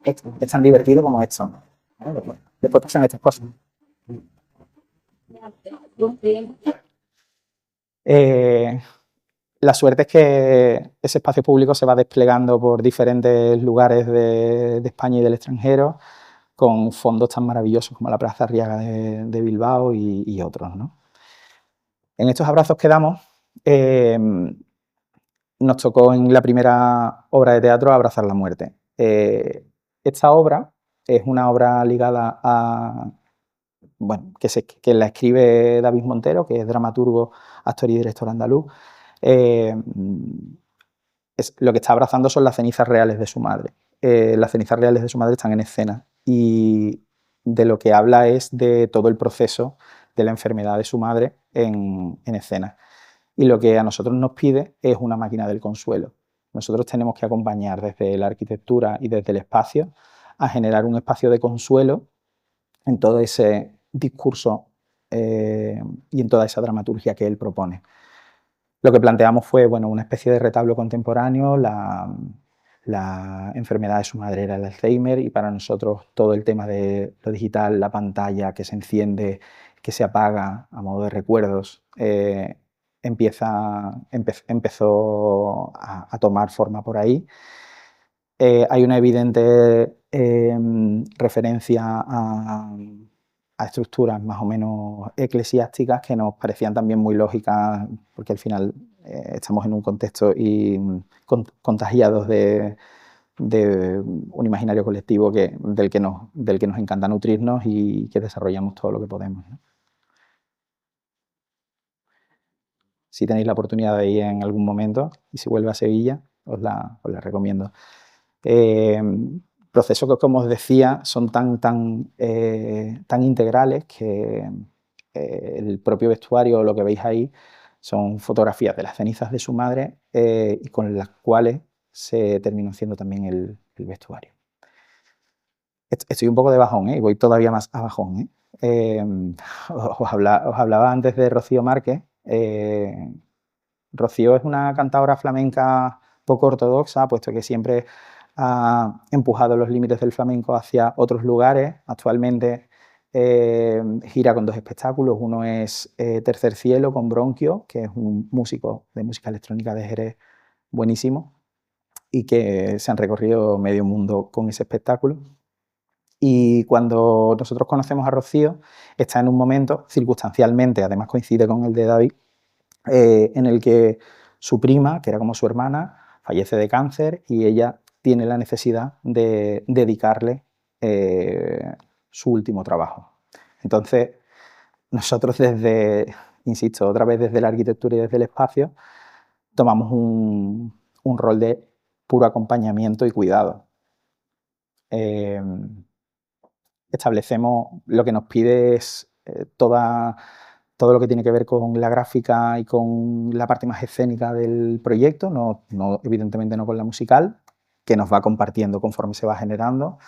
es tan divertido como esto. Después pasan estas cosas. La suerte es que ese espacio público se va desplegando por diferentes lugares de España y del extranjero, con fondos tan maravillosos como la Plaza Arriaga de Bilbao y otros, ¿no? En estos abrazos que damos, nos tocó en la primera obra de teatro abrazar la muerte. Esta obra es una obra ligada a, bueno, que la escribe David Montero, que es dramaturgo, actor y director andaluz. Lo que está abrazando son las cenizas reales de su madre. Las cenizas reales de su madre están en escena y de lo que habla es de todo el proceso de la enfermedad de su madre en escena. Y lo que a nosotros nos pide es una máquina del consuelo. Nosotros tenemos que acompañar desde la arquitectura y desde el espacio a generar un espacio de consuelo en todo ese discurso y en toda esa dramaturgia que él propone. Lo que planteamos fue, bueno, una especie de retablo contemporáneo. La enfermedad de su madre era el Alzheimer y para nosotros todo el tema de lo digital, la pantalla que se enciende, que se apaga a modo de recuerdos, empezó a tomar forma por ahí. Hay una evidente referencia a estructuras más o menos eclesiásticas que nos parecían también muy lógicas, porque al final estamos en un contexto y contagiados de un imaginario colectivo del que nos encanta nutrirnos y que desarrollamos todo lo que podemos, ¿no? Si tenéis la oportunidad de ir en algún momento y si vuelve a Sevilla, os la recomiendo. Procesos que, como os decía, son tan integrales que el propio vestuario, lo que veis ahí, son fotografías de las cenizas de su madre y con las cuales se terminó haciendo también el vestuario. Estoy un poco de bajón, y voy todavía más a bajón. Os hablaba antes de Rocío Márquez. Rocío es una cantadora flamenca poco ortodoxa, puesto que siempre ha empujado los límites del flamenco hacia otros lugares. Actualmente gira con 2 espectáculos. Uno es Tercer Cielo con Bronquio, que es un músico de música electrónica de Jerez buenísimo y que se han recorrido medio mundo con ese espectáculo. Y cuando nosotros conocemos a Rocío, está en un momento, circunstancialmente, además coincide con el de David, en el que su prima, que era como su hermana, fallece de cáncer y ella tiene la necesidad de dedicarle su último trabajo. Entonces, nosotros insisto, otra vez desde la arquitectura y desde el espacio, tomamos un rol de puro acompañamiento y cuidado. Establecemos, lo que nos pide es todo lo que tiene que ver con la gráfica y con la parte más escénica del proyecto, evidentemente no con la musical, que nos va compartiendo conforme se va generando,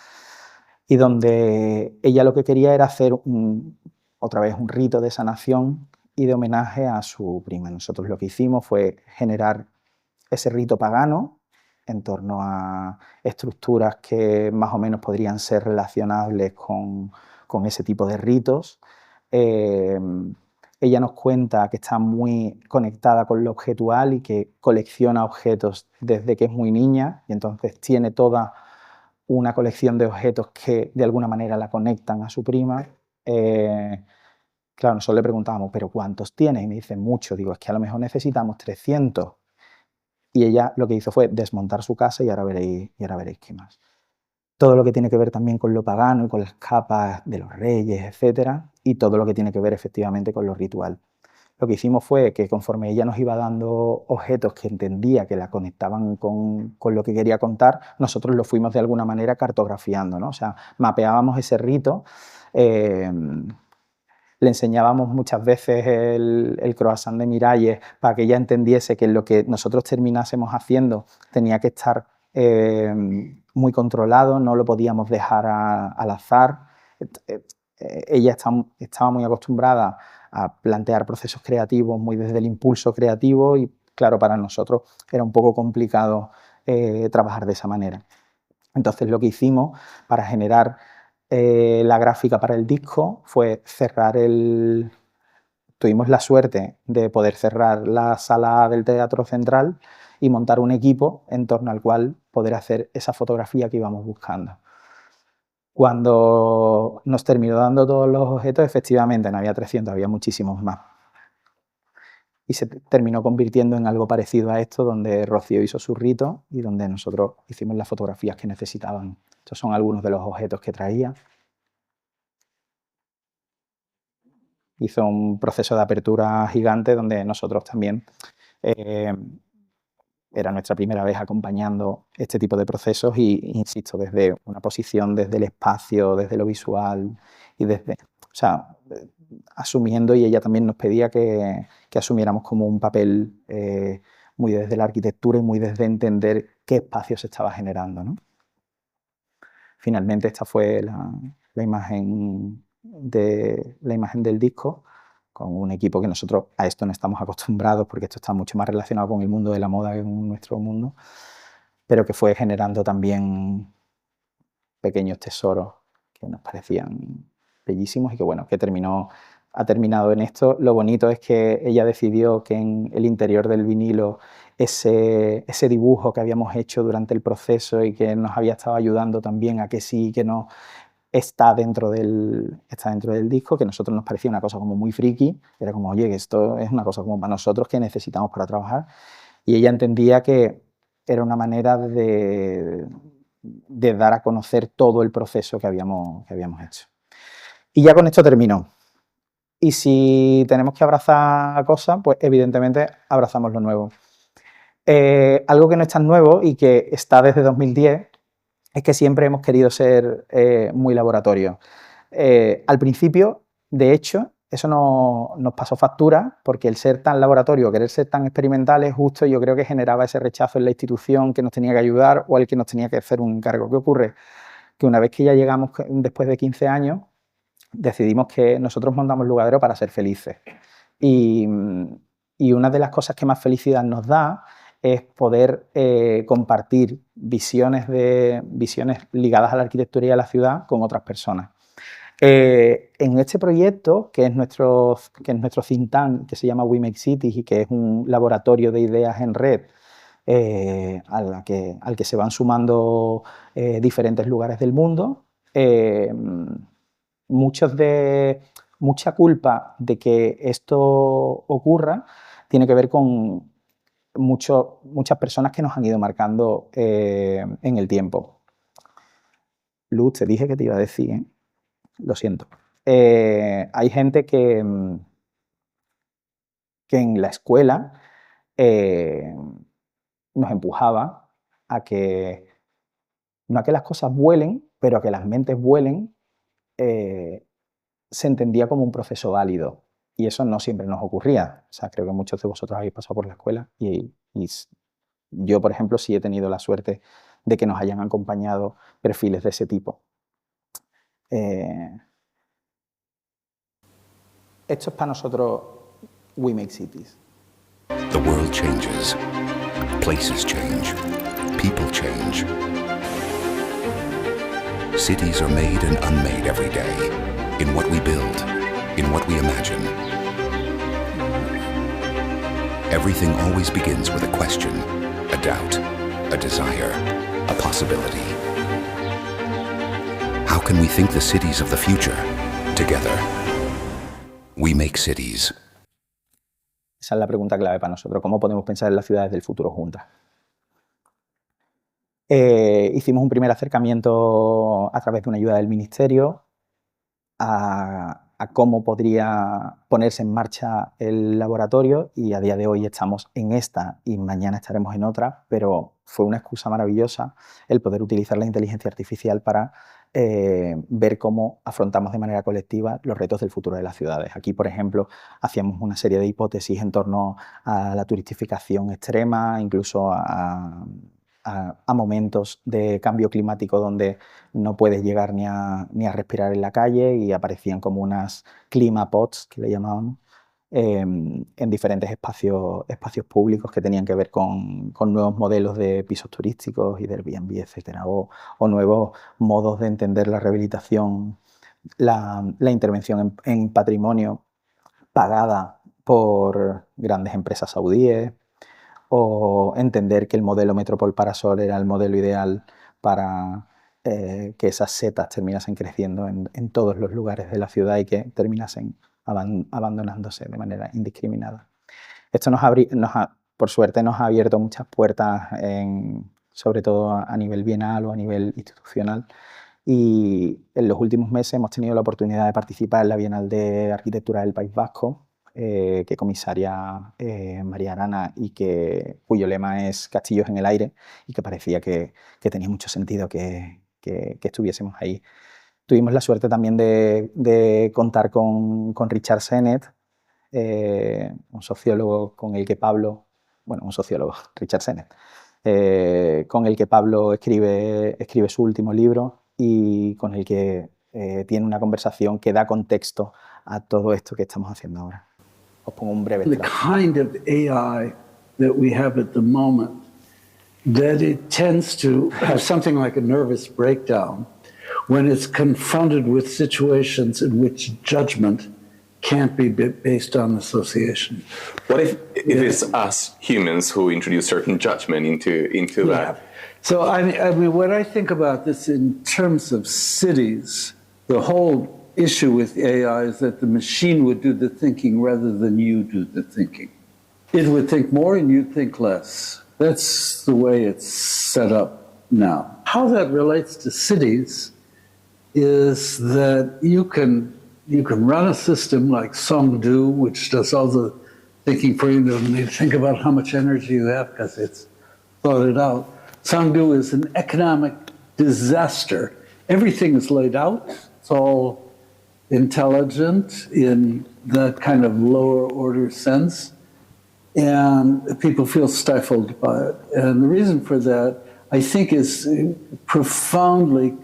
y donde ella lo que quería era hacer otra vez un rito de sanación y de homenaje a su prima. Nosotros lo que hicimos fue generar ese rito pagano en torno a estructuras que más o menos podrían ser relacionables con ese tipo de ritos. Ella nos cuenta que está muy conectada con lo objetual y que colecciona objetos desde que es muy niña y entonces tiene toda una colección de objetos que de alguna manera la conectan a su prima. Claro, nosotros le preguntábamos, ¿pero cuántos tienes? Y me dice, muchos. Digo, es que a lo mejor necesitamos 300. Y ella lo que hizo fue desmontar su casa y ahora veréis qué más. Todo lo que tiene que ver también con lo pagano y con las capas de los reyes, etcétera, y todo lo que tiene que ver efectivamente con lo ritual. Lo que hicimos fue que conforme ella nos iba dando objetos que entendía que la conectaban con lo que quería contar, nosotros lo fuimos de alguna manera cartografiando, ¿no? O sea, mapeábamos ese rito. Le enseñábamos muchas veces el croissant de Miralles para que ella entendiese que lo que nosotros terminásemos haciendo tenía que estar muy controlado, no lo podíamos dejar al azar. Ella estaba muy acostumbrada a plantear procesos creativos muy desde el impulso creativo y, claro, para nosotros era un poco complicado trabajar de esa manera. Entonces, lo que hicimos para generar la gráfica para el disco fue tuvimos la suerte de poder cerrar la sala del Teatro Central y montar un equipo en torno al cual poder hacer esa fotografía que íbamos buscando. Cuando nos terminó dando todos los objetos, efectivamente no había 300, había muchísimos más. Y se terminó convirtiendo en algo parecido a esto, donde Rocío hizo su rito y donde nosotros hicimos las fotografías que necesitaban Estos son algunos de los objetos que traía. Hizo un proceso de apertura gigante donde nosotros también era nuestra primera vez acompañando este tipo de procesos y, insisto, desde una posición, desde el espacio, desde lo visual y desde, o sea, asumiendo, y ella también nos pedía que asumiéramos como un papel muy desde la arquitectura y muy desde entender qué espacio se estaba generando, ¿no? Finalmente esta fue la imagen del disco, con un equipo que nosotros a esto no estamos acostumbrados porque esto está mucho más relacionado con el mundo de la moda que con nuestro mundo, pero que fue generando también pequeños tesoros que nos parecían bellísimos y que bueno, que ha terminado en esto. Lo bonito es que ella decidió que en el interior del vinilo ese dibujo que habíamos hecho durante el proceso y que nos había estado ayudando también a que sí, que no, está dentro del disco, que a nosotros nos parecía una cosa como muy friki, era como, oye, que esto es una cosa como para nosotros que necesitamos para trabajar, y ella entendía que era una manera de dar a conocer todo el proceso que habíamos hecho. Y ya con esto terminó. Y si tenemos que abrazar cosas, pues evidentemente abrazamos lo nuevo. Algo que no es tan nuevo y que está desde 2010 es que siempre hemos querido ser muy laboratorio. Al principio, de hecho, eso nos pasó factura, porque el ser tan laboratorio, querer ser tan experimentales, justo yo creo que generaba ese rechazo en la institución que nos tenía que ayudar o al que nos tenía que hacer un encargo. ¿Qué ocurre? Que una vez que ya llegamos, después de 15 años, decidimos que nosotros montamos Lugadero para ser felices. Y una de las cosas que más felicidad nos da es poder compartir visiones ligadas a la arquitectura y a la ciudad con otras personas. En este proyecto, que es nuestro think tank, que se llama We Make Cities y que es un laboratorio de ideas en red al que se van sumando diferentes lugares del mundo, mucha culpa de que esto ocurra tiene que ver con muchas personas que nos han ido marcando en el tiempo. Luz, te dije que te iba a decir, ¿eh? Lo siento. Hay gente que en la escuela nos empujaba a que, no a que las cosas vuelen, pero a que las mentes vuelen, se entendía como un proceso válido. Y eso no siempre nos ocurría. O sea, creo que muchos de vosotros habéis pasado por la escuela y yo, por ejemplo, sí he tenido la suerte de que nos hayan acompañado perfiles de ese tipo. Esto es para nosotros We Make Cities. The world changes. Places change. People change. Cities are made and unmade every day. In what we build. In what we imagine. Everything always begins with a question, a doubt, a desire, a possibility. How can we think the cities of the future together? We make cities. Esa es la pregunta clave para nosotros. ¿Cómo podemos pensar en las ciudades del futuro juntas? Hicimos un primer acercamiento a través de una ayuda del Ministerio a cómo podría ponerse en marcha el laboratorio, y a día de hoy estamos en esta y mañana estaremos en otra, pero fue una excusa maravillosa el poder utilizar la inteligencia artificial para ver cómo afrontamos de manera colectiva los retos del futuro de las ciudades. Aquí, por ejemplo, hacíamos una serie de hipótesis en torno a la turistificación extrema, incluso a momentos de cambio climático donde no puedes llegar ni a respirar en la calle, y aparecían como unas climapods, que le llamábamos, en diferentes espacios públicos que tenían que ver con nuevos modelos de pisos turísticos y de Airbnb, etcétera, o nuevos modos de entender la rehabilitación, la intervención en patrimonio pagada por grandes empresas saudíes, o entender que el modelo Metropol Parasol era el modelo ideal para que esas setas terminasen creciendo en todos los lugares de la ciudad y que terminasen abandonándose de manera indiscriminada. Esto por suerte nos ha abierto muchas puertas en sobre todo a nivel bienal o a nivel institucional. Y en los últimos meses hemos tenido la oportunidad de participar en la Bienal de Arquitectura del País Vasco, que comisaria María Arana y cuyo lema es Castillos en el aire, y que parecía que tenía mucho sentido que estuviésemos ahí. Tuvimos la suerte también de contar con Richard Sennett, un sociólogo con el que Pablo, Richard Sennett, con el que Pablo escribe su último libro y con el que tiene una conversación que da contexto a todo esto que estamos haciendo ahora. Os pongo un breve extracto. The kind of AI that we have at the moment, that it tends to have something like a nervous breakdown when it's confronted with situations in which judgment can't be based on association. What if it's us humans who introduce certain judgment into that? So I mean, when I think about this in terms of cities, the whole issue with AI is that the machine would do the thinking rather than you do the thinking. It would think more and you'd think less. That's the way it's set up now. How that relates to cities is that you can run a system like Songdo, which does all the thinking for you. You don't need to think about how much energy you have because it's thought it out. Songdo is an economic disaster. Everything is laid out. It's all intelligent in that kind of lower order sense. And people feel stifled by it. And the reason for that, I think, is profoundly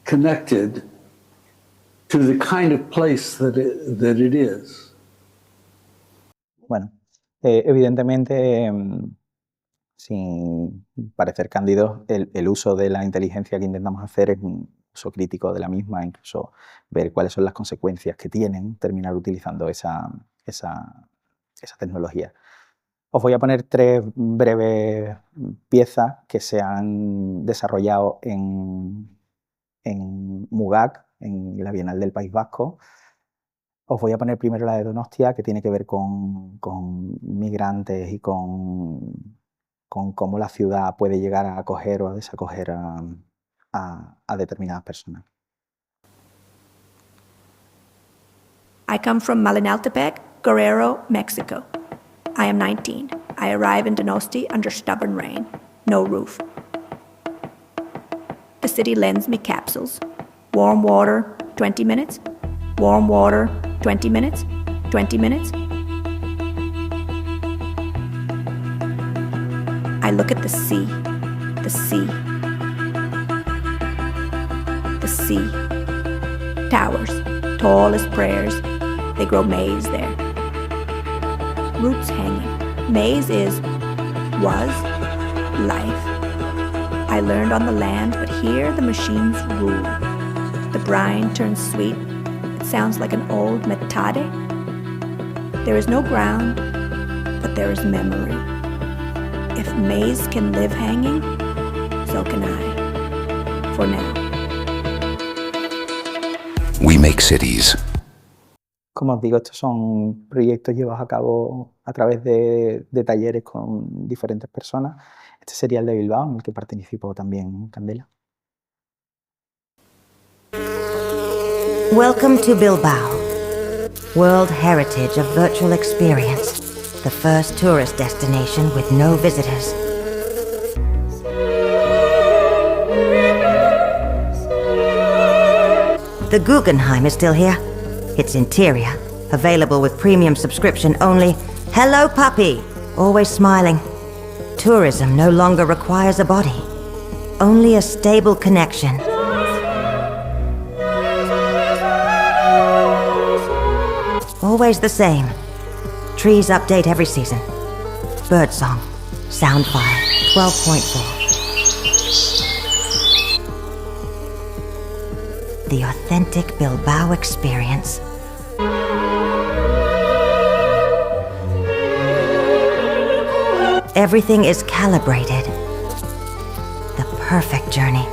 connected to the kind of place that it is. Bueno, evidentemente, sin parecer cándidos, el uso de la inteligencia que intentamos hacer es un uso crítico de la misma, incluso ver cuáles son las consecuencias que tienen terminar utilizando esa tecnología. Os voy a poner 3 breves piezas que se han desarrollado en Mugac, en la Bienal del País Vasco. Os voy a poner primero la de Donostia, que tiene que ver con migrantes y con cómo la ciudad puede llegar a acoger o a desacoger a determinadas personas. I come from Malinaltepec, Guerrero, Mexico. I am 19. I arrive in Donosti under stubborn rain. No roof. The city lends me capsules. Warm water, 20 minutes. Warm water, 20 minutes. 20 minutes. I look at the sea. The sea. The sea. Towers, tall as prayers. They grow maize there. Roots hanging. Maize was life. I learned on the land, but here the machines rule. The brine turns sweet. It sounds like an old metade. There is no ground, but there is memory. If maize can live hanging, so can I. For now. We make cities. Como os digo, estos son proyectos llevados a cabo a través de talleres con diferentes personas. Este sería el de Bilbao, en el que participó también Candela. Welcome to Bilbao, World Heritage of Virtual Experience, the first tourist destination with no visitors. The Guggenheim is still here. Its interior, available with premium subscription only. Hello, puppy! Always smiling. Tourism no longer requires a body, only a stable connection. Always the same. Trees update every season. Birdsong. Soundfire. 12.4. The authentic Bilbao experience. Everything is calibrated. The perfect journey.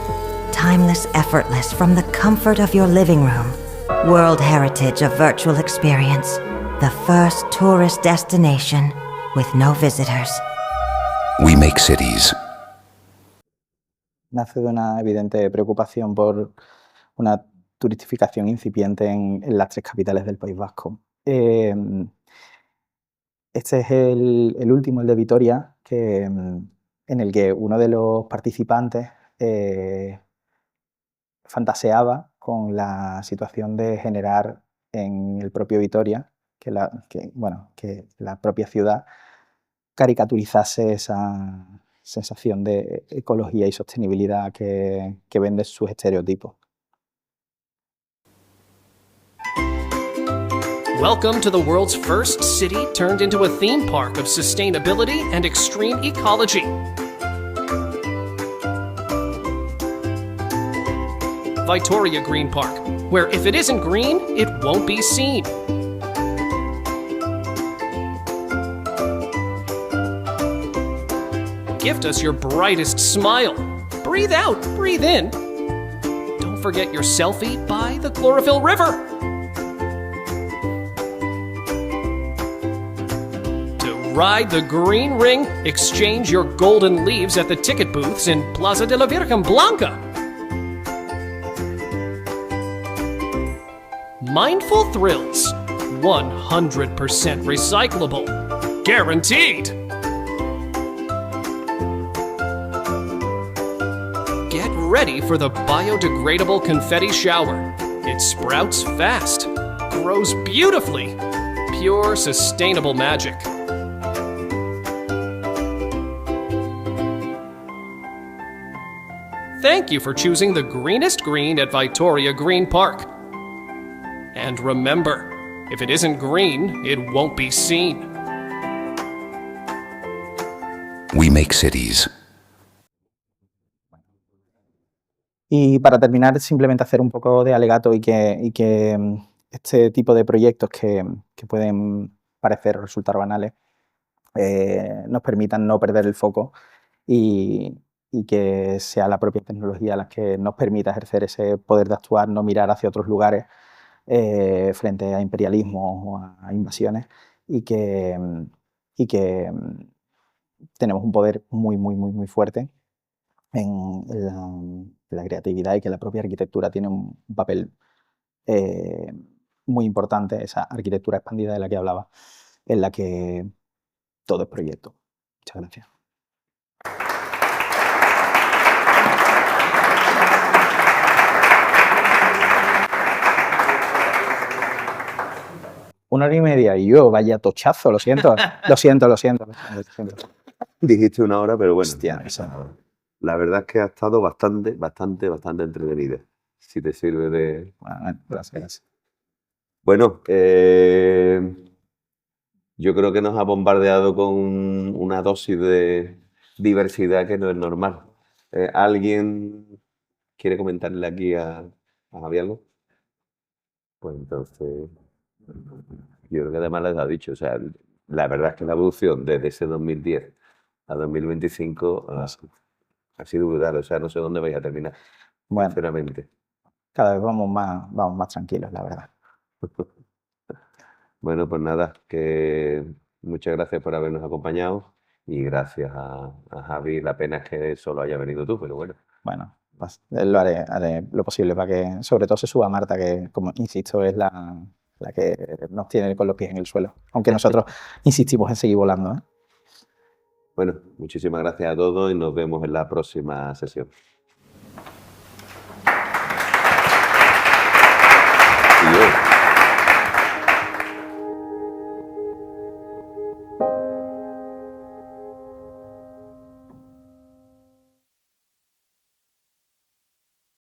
Timeless, effortless, from the comfort of your living room. World Heritage of Virtual Experience. The first tourist destination with no visitors. We make cities. nace de una evidente preocupación por una turistificación incipiente en las 3 capitales del País Vasco. Este es el último, el de Vitoria, en el que uno de los participantes fantaseaba con la situación de generar en el propio Vitoria que la propia ciudad caricaturizase esa sensación de ecología y sostenibilidad que vende sus estereotipos. Welcome to the world's first city turned into a theme park of sustainability and extreme ecology. Vitoria Green Park, where if it isn't green, it won't be seen. Gift us your brightest smile. Breathe out, breathe in. Don't forget your selfie by the Chlorophyll River. To ride the green ring, exchange your golden leaves at the ticket booths in Plaza de la Virgen Blanca. Mindful Thrills, 100% recyclable, guaranteed. Get ready for the biodegradable confetti shower. It sprouts fast, grows beautifully, pure sustainable magic. Thank you for choosing the greenest green at Vitoria Green Park. And remember, if it isn't green, it won't be seen. We make cities. Y para terminar, simplemente hacer un poco de alegato y que este tipo de proyectos que pueden parecer o resultar banales nos permitan no perder el foco y que sea la propia tecnología la que nos permita ejercer ese poder de actuar, no mirar hacia otros lugares frente a imperialismos o a invasiones y que tenemos un poder muy fuerte en la creatividad y que la propia arquitectura tiene un papel muy importante, esa arquitectura expandida de la que hablaba, en la que todo es proyecto. Muchas gracias. Una hora y media y yo, vaya tochazo, lo siento. Lo siento. Dijiste una hora, pero bueno. Hostia, eso. La verdad es que ha estado bastante entretenida. Si te sirve de... Bueno, gracias. Bueno, yo creo que nos ha bombardeado con una dosis de diversidad que no es normal. ¿Alguien quiere comentarle aquí a Javi algo? Pues entonces... Yo creo que además les ha dicho, o sea, la verdad es que la evolución desde ese 2010 a 2025 ha sido brutal, o sea, no sé dónde vais a terminar, bueno, sinceramente. Cada vez vamos más tranquilos, la verdad. Bueno, pues nada, que muchas gracias por habernos acompañado y gracias a Javi. La pena es que solo haya venido tú, pero bueno. Bueno, pues, haré lo posible para que sobre todo se suba Marta, que como insisto es la que nos tiene con los pies en el suelo, aunque nosotros insistimos en seguir volando, ¿eh? Bueno, muchísimas gracias a todos y nos vemos en la próxima sesión.